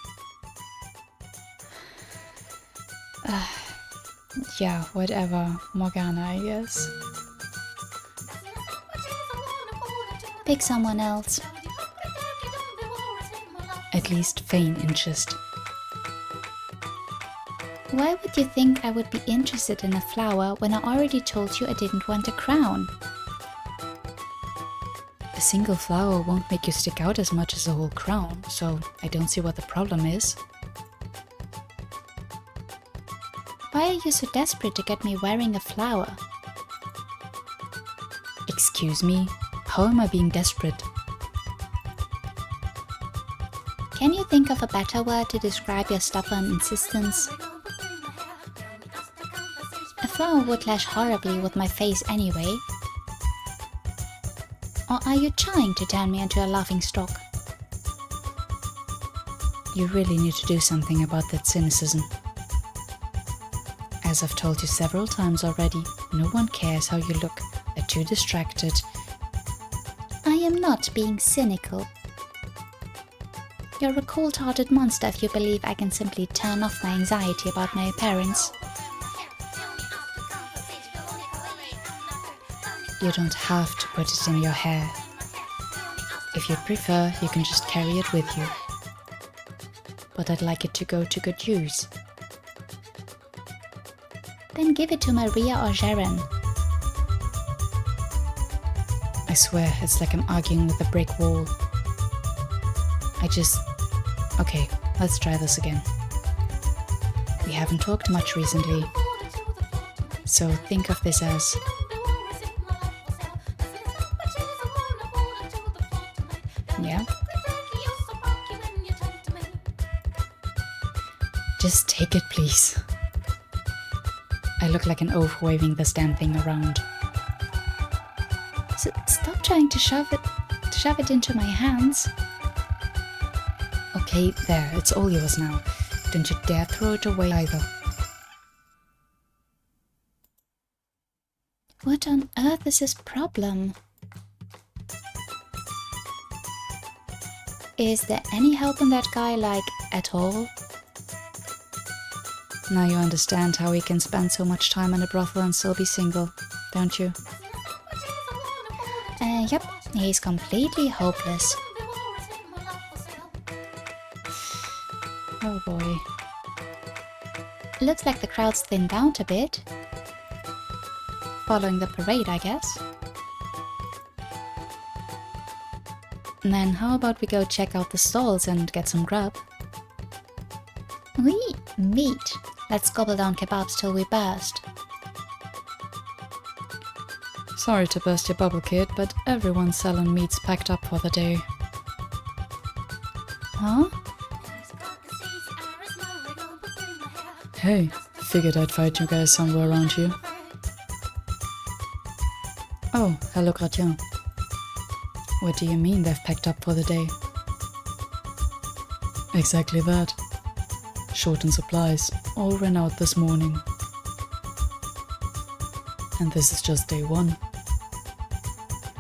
Yeah, whatever. Morgana, I guess. Pick someone else. At least feign interest. Why would you think I would be interested in a flower when I already told you I didn't want a crown? A single flower won't make you stick out as much as a whole crown, so I don't see what the problem is. Why are you so desperate to get me wearing a flower? Excuse me? How am I being desperate? Can you think of a better word to describe your stubborn insistence? A flower would clash horribly with my face anyway. Or are you trying to turn me into a laughingstock? You really need to do something about that cynicism. As I've told you several times already, no one cares how you look. They're too distracted. I am not being cynical. You're a cold-hearted monster if you believe I can simply turn off my anxiety about my appearance. You don't have to put it in your hair. If you'd prefer, you can just carry it with you. But I'd like it to go to good use. Then give it to Maria or Sharon. I swear, it's like I'm arguing with a brick wall. Okay, let's try this again. We haven't talked much recently. So think of this as... Yeah? Just take it, please. I look like an oaf waving this damn thing around. Stop trying to shove it into my hands. Okay, there, it's all yours now. Don't you dare throw it away either. What on earth is his problem? Is there any help in that guy, like, at all? Now you understand how he can spend so much time in a brothel and still be single, don't you? Yep, he's completely hopeless. Oh boy. Looks like the crowd's thinned out a bit. Following the parade, I guess. Then how about we go check out the stalls and get some grub? Wee, meat. Let's gobble down kebabs till we burst. Sorry to burst your bubble, kid, but everyone's selling meat's packed up for the day. Huh? Hey, figured I'd find you guys somewhere around here. Oh, hello, Gratien. What do you mean they've packed up for the day? Exactly that. Short in supplies, all ran out this morning. And this is just day one.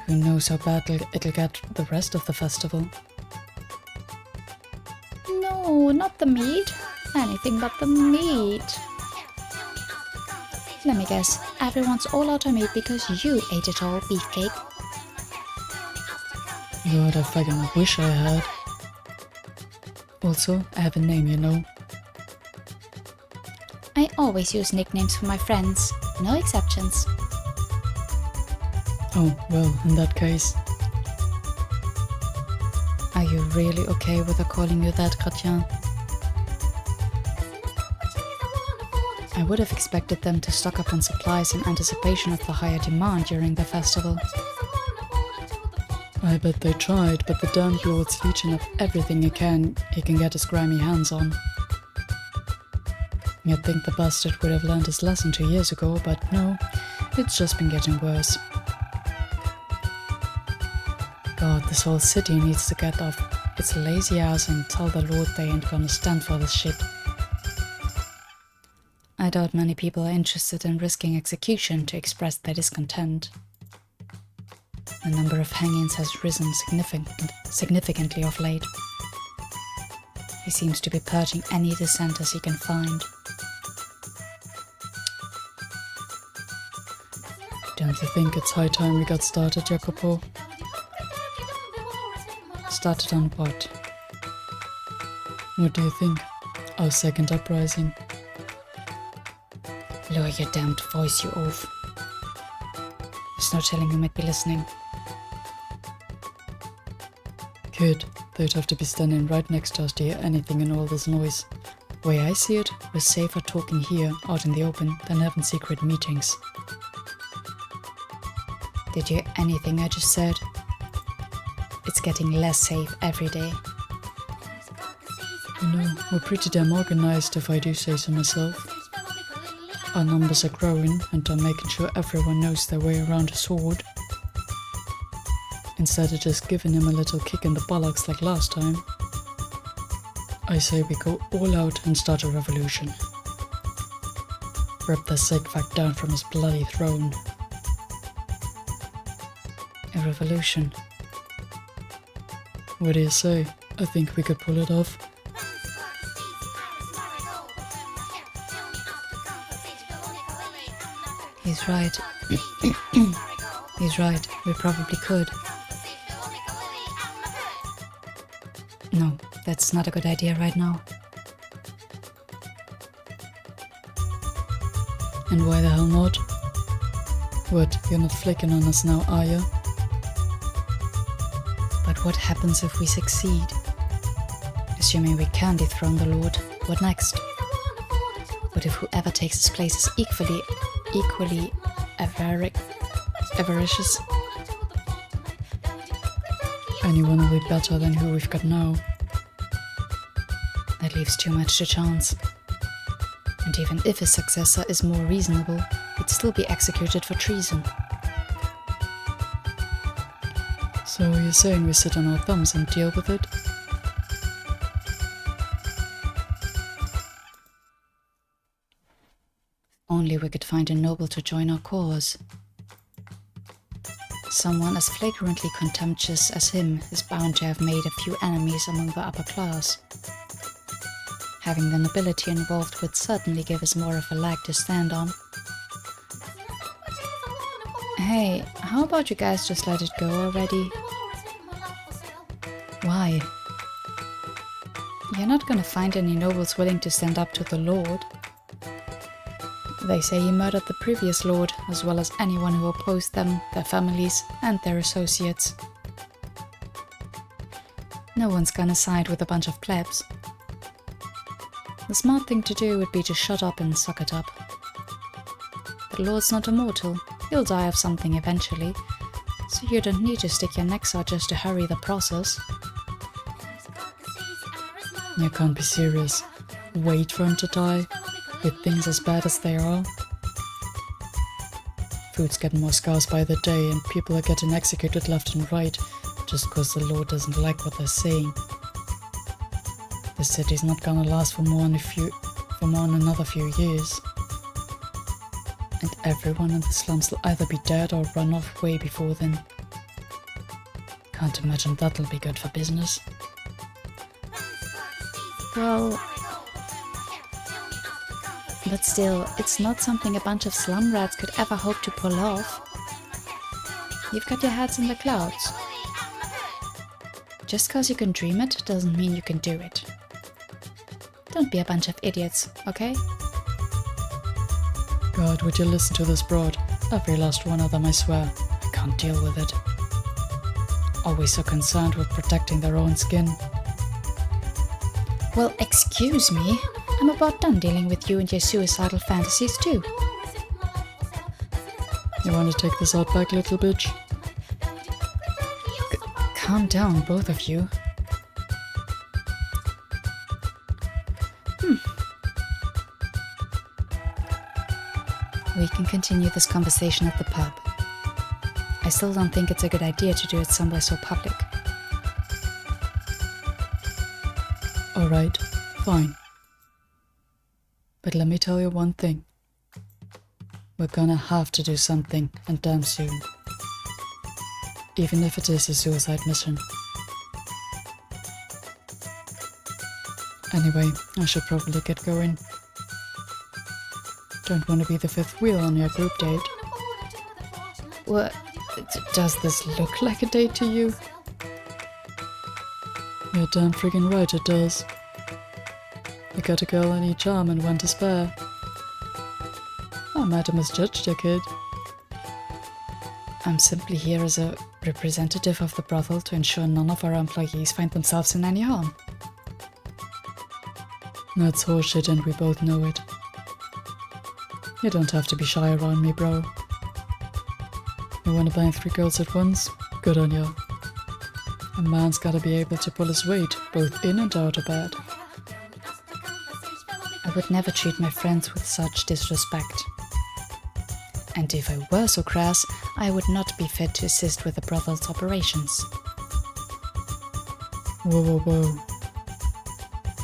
Who knows how bad it'll get the rest of the festival. No, not the meat. Anything but the meat. Let me guess, everyone's all out of meat because you ate it all, beefcake. God, I fucking wish I had. Also, I have a name, you know. I always use nicknames for my friends. No exceptions. Oh, well, in that case. Are you really okay with her calling you that, Gratien? I would have expected them to stock up on supplies in anticipation of the higher demand during the festival. I bet they tried, but the damn Lord's leeching up everything he can get his grimy hands on. You'd think the bastard would have learned his lesson 2 years ago, but no, it's just been getting worse. God, this whole city needs to get off its lazy ass and tell the Lord they ain't gonna stand for this shit. I doubt many people are interested in risking execution to express their discontent. The number of hangings has risen significantly of late. He seems to be purging any dissenters he can find. Don't you think it's high time we got started, Jacopo? Started on what? What do you think? Our second uprising? Lower your damned voice, you oaf. There's no telling who might be listening. Kid, they'd have to be standing right next to us to hear anything in all this noise. The way I see it, we're safer talking here, out in the open, than having secret meetings. Did you hear anything I just said? It's getting less safe every day. You know, we're pretty damn organized if I do say so myself. Our numbers are growing and I'm making sure everyone knows their way around a sword. Instead of just giving him a little kick in the bollocks like last time, I say we go all out and start a revolution. Rip the sick-fuck down from his bloody throne. A revolution? What do you say? I think we could pull it off. He's right. He's right, we probably could. No, that's not a good idea right now. And why the hell not? What, you're not flicking on us now, are you? But what happens if we succeed? Assuming we can dethrone the Lord, what next? What if whoever takes his place is equally avaricious? Anyone will be better than who we've got now. That leaves too much to chance. And even if his successor is more reasonable, he'd still be executed for treason. So you're saying we sit on our thumbs and deal with it? Only we could find a noble to join our cause. Someone as flagrantly contemptuous as him is bound to have made a few enemies among the upper class. Having the nobility involved would certainly give us more of a leg to stand on. Hey, how about you guys just let it go already? Why? You're not gonna find any nobles willing to stand up to the Lord. They say he murdered the previous lord, as well as anyone who opposed them, their families, and their associates. No one's gonna side with a bunch of plebs. The smart thing to do would be to shut up and suck it up. The Lord's not immortal. He'll die of something eventually, so you don't need to stick your necks out just to hurry the process. You can't be serious. Wait for him to die, with things as bad as they are. Food's getting more scarce by the day, and people are getting executed left and right, just because the Lord doesn't like what they're saying. The city's not gonna last for more than another few years. And everyone in the slums will either be dead or run off way before then. Can't imagine that'll be good for business. Well, but still, it's not something a bunch of slum rats could ever hope to pull off. You've got your heads in the clouds. Just cause you can dream it doesn't mean you can do it. Don't be a bunch of idiots, okay? God, would you listen to this broad? Every last one of them, I swear. I can't deal with it. Always so concerned with protecting their own skin. Well, excuse me. I'm about done dealing with you and your suicidal fantasies too. You want to take this out back, little bitch? Calm down, both of you. We can continue this conversation at the pub. I still don't think it's a good idea to do it somewhere so public. Alright, fine. But let me tell you one thing. We're gonna have to do something, and damn soon. Even if it is a suicide mission. Anyway, I should probably get going. Don't want to be the fifth wheel on your group date. What? Does this look like a date to you? You're damn friggin' right it does. You got a girl in each arm and one to spare. I might have misjudged you, kid. I'm simply here as a representative of the brothel to ensure none of our employees find themselves in any harm. That's horseshit and we both know it. You don't have to be shy around me, bro. You wanna bang 3 girls at once? Good on you. A man's gotta be able to pull his weight, both in and out of bed. I would never treat my friends with such disrespect. And if I were so crass, I would not be fit to assist with the brothel's operations. Whoa, whoa, whoa.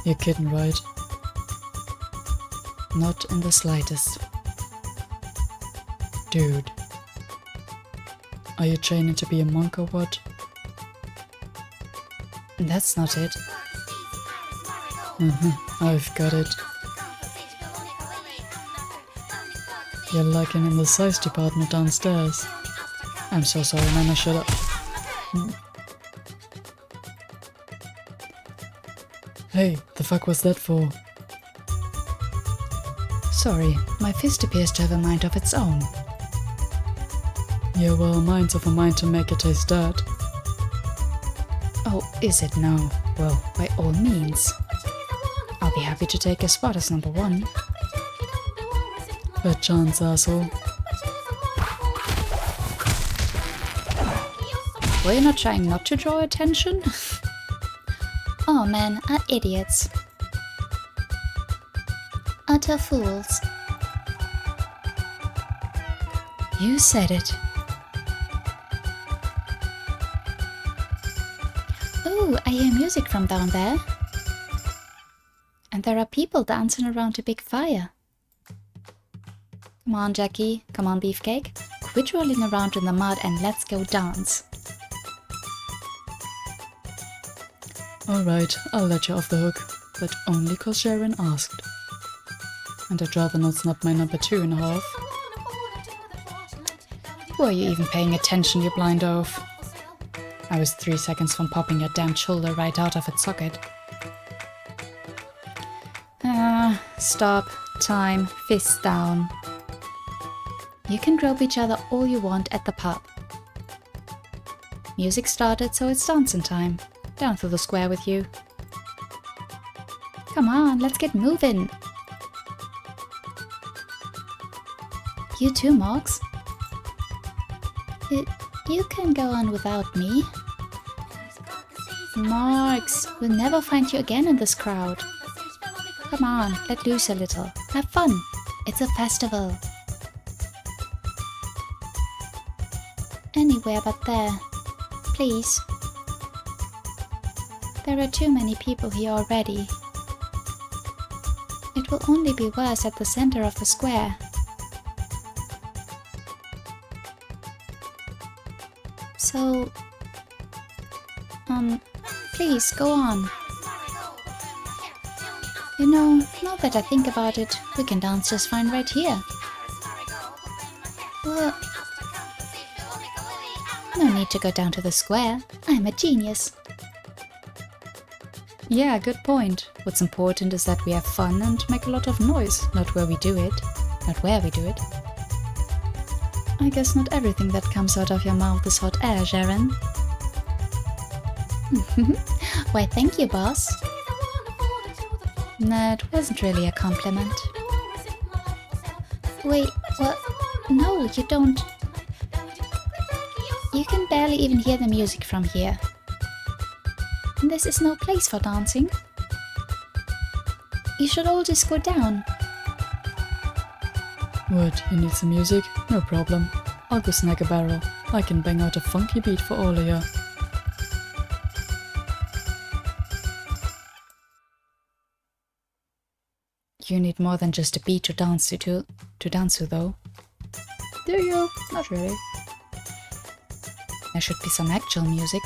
You're kidding, right? Not in the slightest. Dude. Are you training to be a monk or what? That's not it. I've got it. You're lacking in the size department downstairs. I'm so sorry, Nana, shut up. Hey, the fuck was that for? Sorry, my fist appears to have a mind of its own. Yeah, well, mine's of a mind to make it taste dirt. Oh, is it now? Well, by all means. I'll be happy to take a spot as number 1. Bad chance, asshole. Were you not trying not to draw attention? All men are idiots. Utter fools. You said it. Ooh, I hear music from down there. And there are people dancing around a big fire. Come on, Jackie. Come on, Beefcake. Quit rolling around in the mud and let's go dance. Alright, I'll let you off the hook, but only 'cause Sharon asked. And I'd rather not snub my number 2.5. Were you even paying attention, you blind oaf? I was 3 seconds from popping your damn shoulder right out of its socket. Stop. Time. Fists down. You can grope each other all you want at the pub. Music started, so it's dancing time. Down through the square with you. Come on, let's get moving. You too, Morgs. You can go on without me. Morgs, we'll never find you again in this crowd. Come on, let loose a little. Have fun. It's a festival. Anywhere but there. Please. There are too many people here already. It will only be worse at the center of the square. So, please go on. You know, now that I think about it, we can dance just fine right here. Well, no need to go down to the square. I'm a genius. Yeah, good point. What's important is that we have fun and make a lot of noise, not where we do it. Not where we do it. I guess not everything that comes out of your mouth is hot air, Sharon. Why, thank you, boss. Nah, it wasn't really a compliment. Wait, what? No, you don't. You can barely even hear the music from here. This is no place for dancing. You should all just go down. What, you need some music? No problem. I'll go snag a barrel. I can bang out a funky beat for all of you. You need more than just a beat to dance to dance to, though. Do you? Not really. There should be some actual music.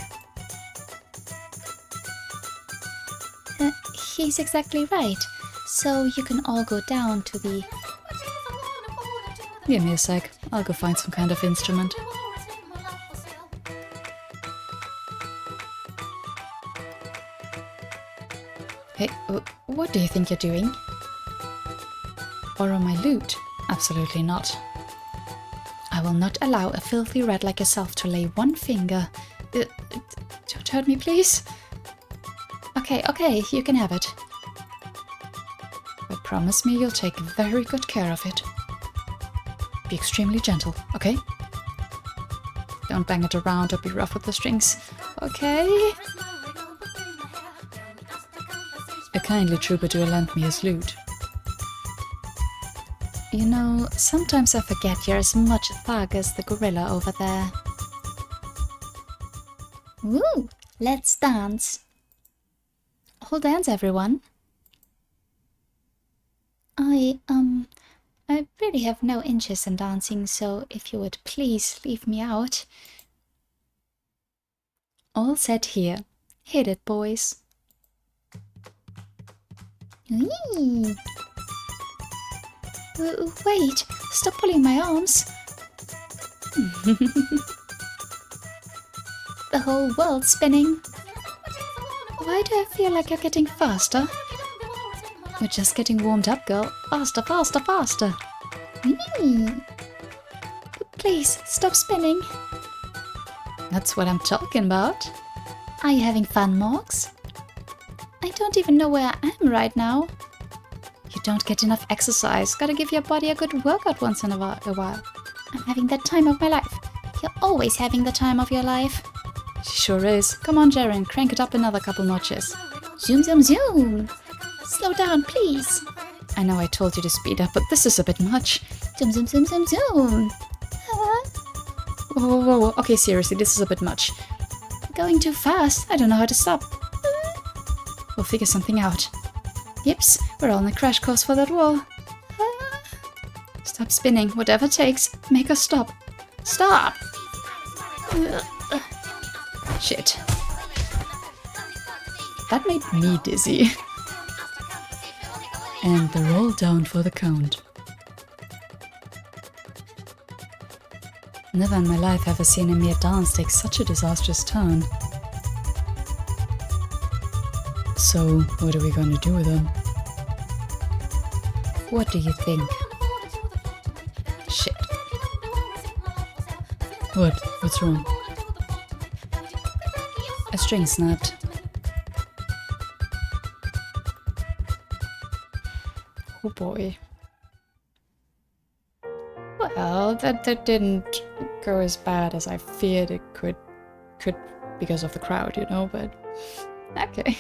He's exactly right. So you can all go down to the... Give me a sec. I'll go find some kind of instrument. Hey, what do you think you're doing? Borrow my loot? Absolutely not. I will not allow a filthy rat like yourself to lay one finger... don't hurt me, please. Okay, you can have it. But promise me you'll take very good care of it. Be extremely gentle, okay? Don't bang it around or be rough with the strings, okay? A kindly troubadour lent me his lute. You know, sometimes I forget you're as much a thug as the gorilla over there. Woo! Let's dance. All dance, everyone. I really have no interest in dancing, so if you would please leave me out. All set here. Hit it, boys. Whee! Wait, stop pulling my arms. The whole world's spinning. Why do I feel like you're getting faster? We're just getting warmed up, girl. Faster, faster, faster. Please, stop spinning. That's what I'm talking about. Are you having fun, Morgs? I don't even know where I am right now. You don't get enough exercise. Gotta give your body a good workout once in a while. I'm having the time of my life. You're always having the time of your life. She sure is. Come on, Jaren, crank it up another couple notches. Zoom, zoom, zoom. Slow down, please. I know I told you to speed up, but this is a bit much. Zoom, zoom, zoom, zoom, zoom. Whoa. Okay, seriously, this is a bit much. Going too fast. I don't know how to stop. We'll figure something out. Yips, we're all on a crash course for that wall. Stop spinning, whatever it takes. Make us stop. Stop! Shit. That made me dizzy. And they're all down for the count. Never in my life have I seen a mere dance take such a disastrous turn. So, what are we gonna do with them? What do you think? Shit. What's wrong? A string snapped. Oh boy. Well, that didn't go as bad as I feared it could because of the crowd, you know, but okay.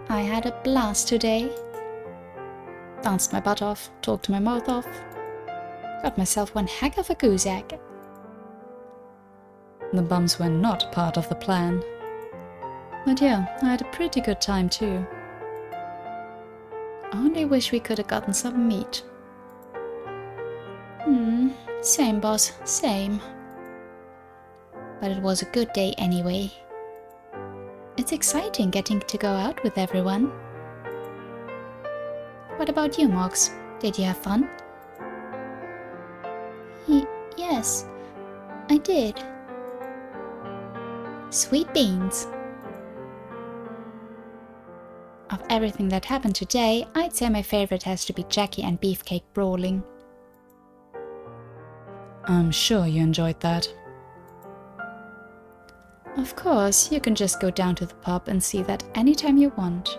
I had a blast today. Danced my butt off, talked my mouth off. Got myself one heck of a goose egg. The bums were not part of the plan. But yeah, I had a pretty good time too. Only wish we could have gotten some meat. Same boss, same. But it was a good day anyway. It's exciting getting to go out with everyone. What about you, Mox? Did you have fun? Yes, I did. Sweet beans. Of everything that happened today, I'd say my favorite has to be Jackie and Beefcake brawling. I'm sure you enjoyed that. Of course, you can just go down to the pub and see that anytime you want.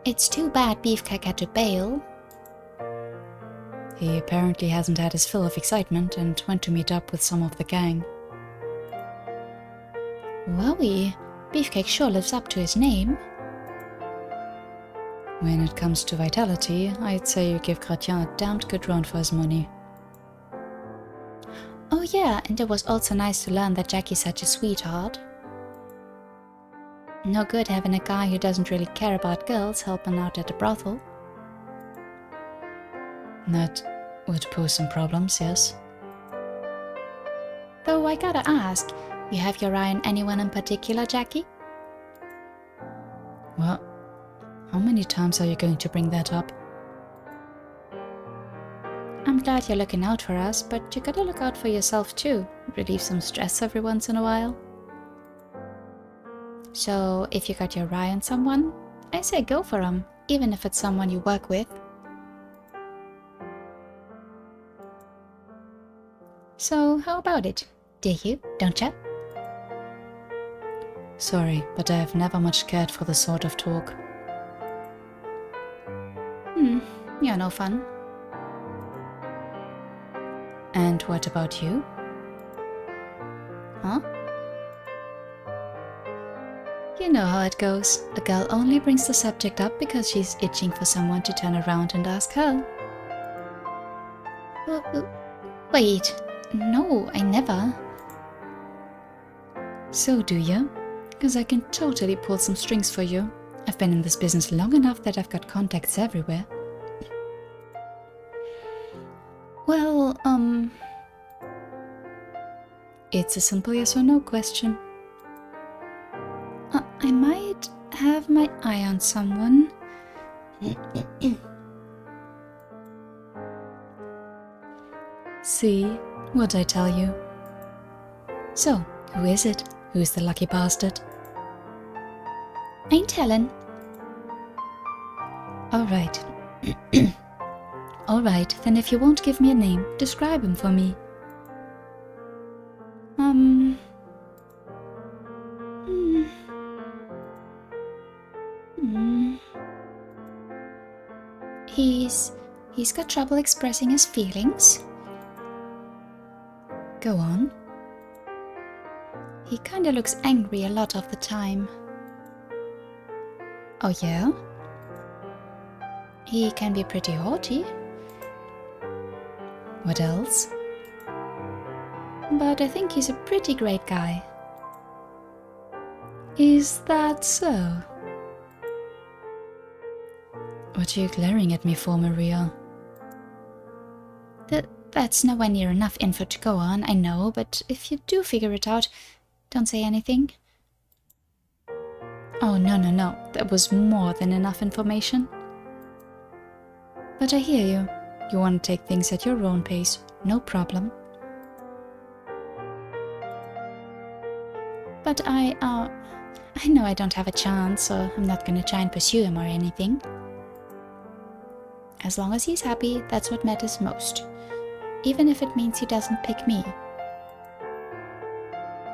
It's too bad Beefcake had to bail. He apparently hasn't had his fill of excitement and went to meet up with some of the gang. Wowie, Beefcake sure lives up to his name. When it comes to vitality, I'd say you give Gratien a damned good run for his money. Oh yeah, and it was also nice to learn that Jackie's such a sweetheart. No good having a guy who doesn't really care about girls helping out at a brothel. That would pose some problems, yes. Though I gotta ask, you have your eye on anyone in particular, Jackie? Well, how many times are you going to bring that up? I'm glad you're looking out for us, but you gotta look out for yourself too. Relieve some stress every once in a while. So, if you got your eye on someone, I say go for 'em, even if it's someone you work with. So, how about it? Do you, don't ya? Sorry, but I have never much cared for this sort of talk. You're no fun. And what about you? Huh? You know how it goes. A girl only brings the subject up because she's itching for someone to turn around and ask her. Wait, no, I never. So do you? Because I can totally pull some strings for you. I've been in this business long enough that I've got contacts everywhere. Well, It's a simple yes or no question. I might have my eye on someone. See, what'd I tell you? So, who is it? Who's the lucky bastard? Ain't telling. Alright. Alright, then if you won't give me a name, describe him for me. He's got trouble expressing his feelings. Go on. He kinda looks angry a lot of the time. Oh yeah? He can be pretty haughty. What else? But I think he's a pretty great guy. Is that so? What are you glaring at me for, Maria? That's nowhere near enough info to go on, I know, but if you do figure it out, don't say anything. Oh, no, that was more than enough information. But I hear you. You want to take things at your own pace, no problem. But I know I don't have a chance, so I'm not gonna try and pursue him or anything. As long as he's happy, that's what matters most. Even if it means he doesn't pick me.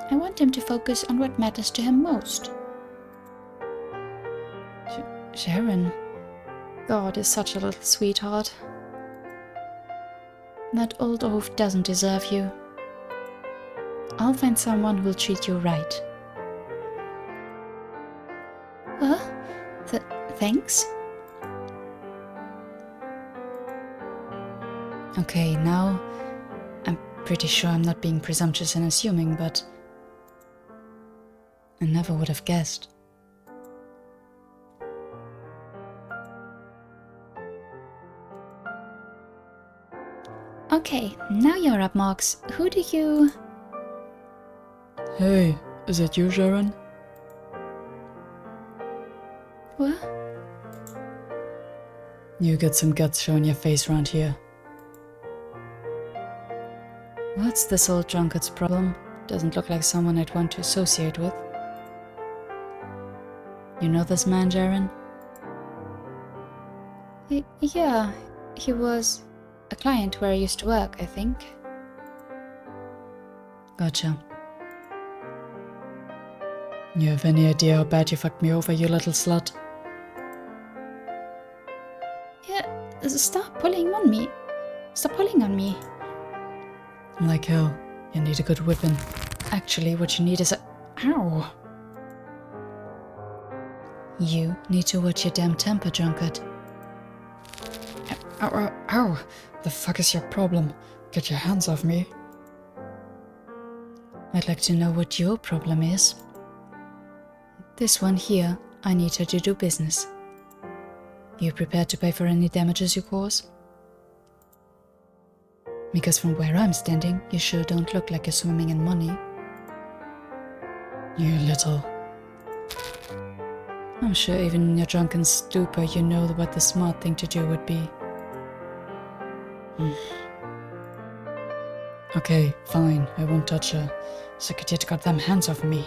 I want him to focus on what matters to him most. Sharon. God is such a little sweetheart. That old oaf doesn't deserve you. I'll find someone who'll treat you right. Thanks? Okay, now I'm pretty sure I'm not being presumptuous and assuming, but I never would have guessed. Okay, now you're up, Mox. Who do you... Hey, is it you, Sharon? What? You get some guts showing your face around here. What's this old drunkard's problem? Doesn't look like someone I'd want to associate with. You know this man, Jaren? Yeah, he was a client where I used to work, I think. Gotcha. You have any idea how bad you fucked me over, you little slut? Yeah, stop pulling on me. Stop pulling on me. Like hell, you need a good whipping. Actually, what you need is a... Ow! You need to watch your damn temper, drunkard. Ow, ow, ow! The fuck is your problem? Get your hands off me. I'd like to know what your problem is. This one here, I need her to do business. You prepared to pay for any damages you cause? Because from where I'm standing, you sure don't look like you're swimming in money. You little... I'm sure even in your drunken stupor you know what the smart thing to do would be. Okay, fine, I won't touch her. So get your goddamn hands off me.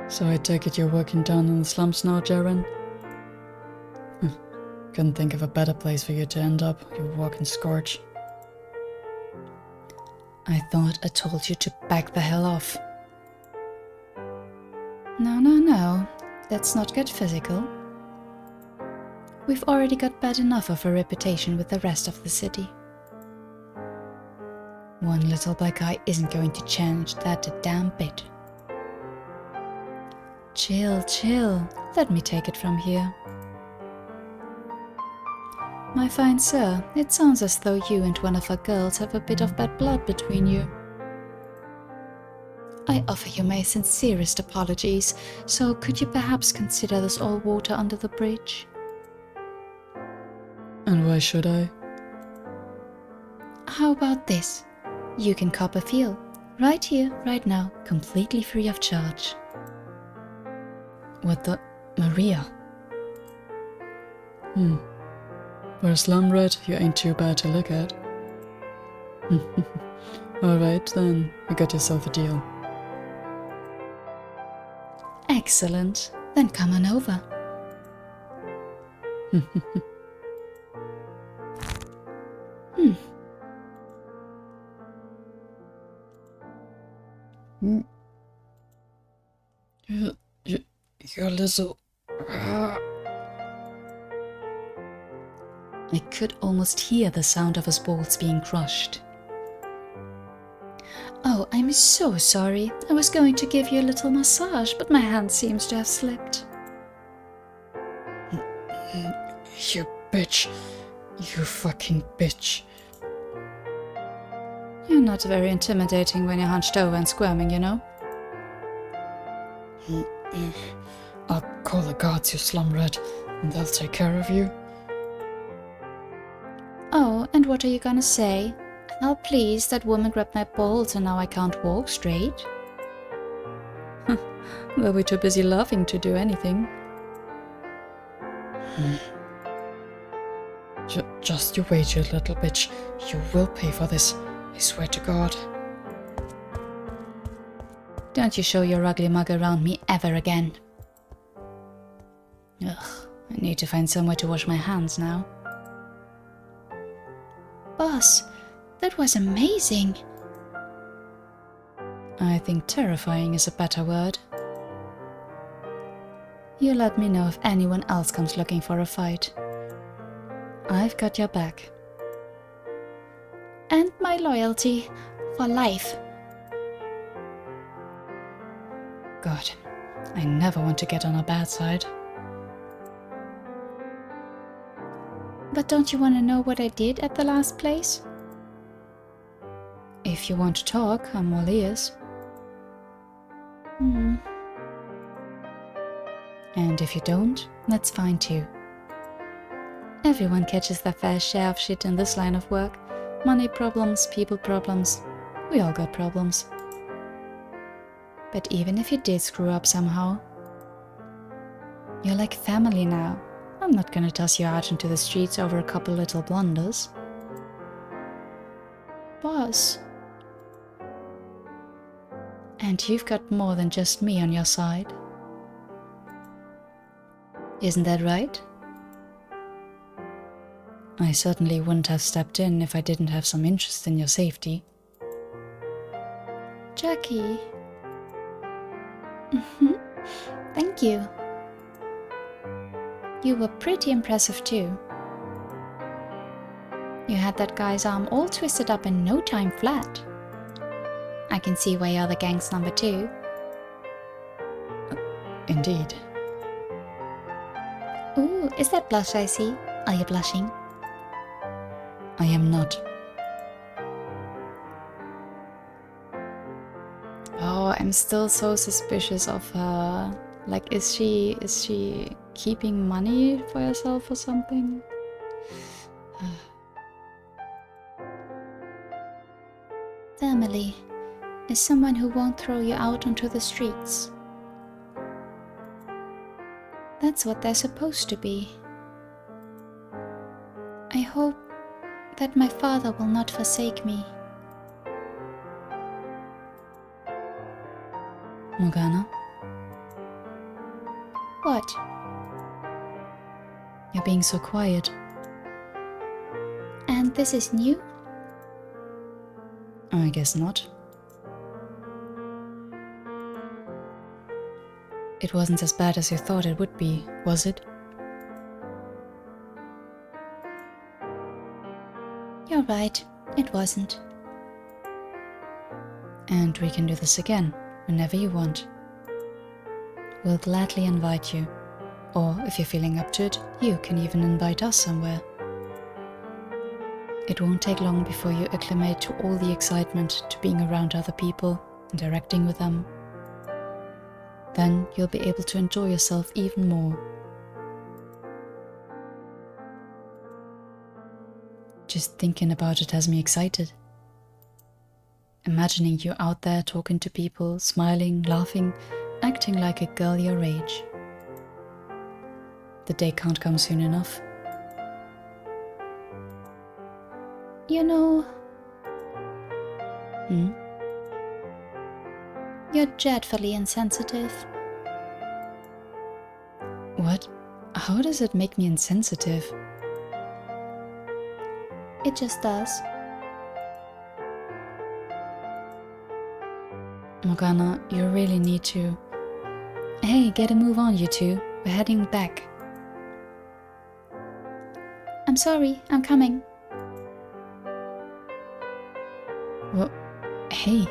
So I take it you're working down in the slums now, Jaren? Couldn't think of a better place for you to end up, you walking scourge. I thought I told you to back the hell off. No. Let's not get physical. We've already got bad enough of a reputation with the rest of the city. One little black eye isn't going to change that a damn bit. Chill. Let me take it from here. My fine sir, it sounds as though you and one of our girls have a bit of bad blood between you. I offer you my sincerest apologies, so could you perhaps consider this all water under the bridge? And why should I? How about this? You can cop a feel, right here, right now, completely free of charge. What the... Maria? For a slum rat, you ain't too bad to look at. Alright then, you got yourself a deal. Excellent. Then come on over. You're little... I could almost hear the sound of his balls being crushed. Oh, I'm so sorry. I was going to give you a little massage, but my hand seems to have slipped. You bitch. You fucking bitch. You're not very intimidating when you're hunched over and squirming, you know? I'll call the guards, you slum rat, and they'll take care of you. Oh, and what are you gonna say? Oh, please, that woman grabbed my balls and now I can't walk straight. Well, we're too busy laughing to do anything. Just you wait, you little bitch. You will pay for this, I swear to God. Don't you show your ugly mug around me ever again. Ugh, I need to find somewhere to wash my hands now. Boss, That was amazing. I think terrifying is a better word. You let me know if anyone else comes looking for a fight. I've got your back. And my loyalty for life. God, I never want to get on a bad side. But don't you want to know what I did at the last place? If you want to talk, I'm all ears. And if you don't, that's fine too. Everyone catches their fair share of shit in this line of work. Money problems, people problems. We all got problems. But even if you did screw up somehow, you're like family now. I'm not gonna toss you out into the streets over a couple little blunders. Boss. And you've got more than just me on your side. Isn't that right? I certainly wouldn't have stepped in if I didn't have some interest in your safety. Jackie. Thank you. You were pretty impressive too. You had that guy's arm all twisted up in no time flat. I can see why you're the gang's number 2. Indeed. Ooh, is that blush I see? Are you blushing? I am not. Oh, I'm still so suspicious of her. Like, is she keeping money for herself or something? Family is someone who won't throw you out onto the streets. That's what they're supposed to be. I hope that my father will not forsake me. Morgana? What? You're being so quiet. And this is new? I guess not. It wasn't as bad as you thought it would be, was it? You're right, it wasn't. And we can do this again, whenever you want. We'll gladly invite you. Or, if you're feeling up to it, you can even invite us somewhere. It won't take long before you acclimate to all the excitement, to being around other people, interacting with them. Then you'll be able to enjoy yourself even more. Just thinking about it has me excited. Imagining you out there talking to people, smiling, laughing, acting like a girl your age. The day can't come soon enough. You know... You're dreadfully insensitive. What? How does it make me insensitive? It just does. Morgana, you really need to... Hey, get a move on, you two. We're heading back. I'm sorry, I'm coming. Well, hey.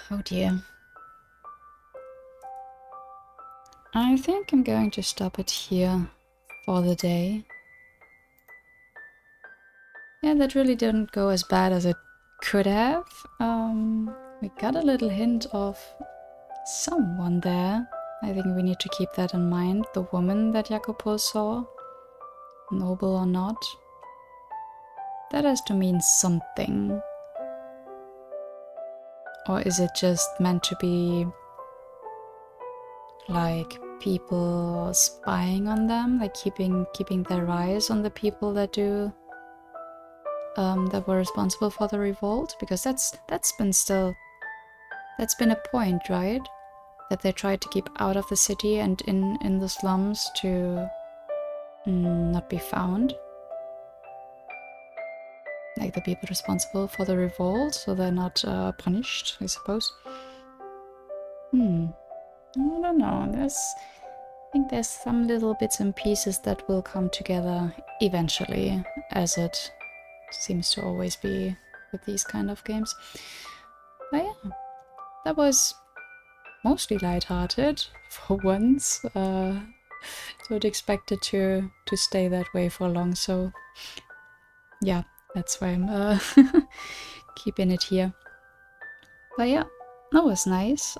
Oh dear. I think I'm going to stop it here for the day. Yeah, that really didn't go as bad as it could have. We got a little hint of someone there. I think we need to keep that in mind. The woman that Jacopo saw, noble or not. That has to mean something. Or is it just meant to be like people spying on them, like keeping their eyes on the people that do that were responsible for the revolt? Because that's been still That's been a point, right? That they tried to keep out of the city and in the slums to not be found. Like the people responsible for the revolt, so they're not punished, I suppose. I don't know. I think there's some little bits and pieces that will come together eventually, as it seems to always be with these kind of games. But yeah, that was mostly lighthearted for once. Don't expect it to stay that way for long, so yeah, that's why I'm keeping it here. But yeah, that was nice.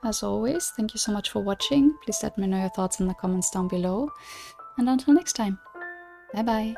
As always, thank you so much for watching. Please let me know your thoughts in the comments down below. And until next time, bye bye.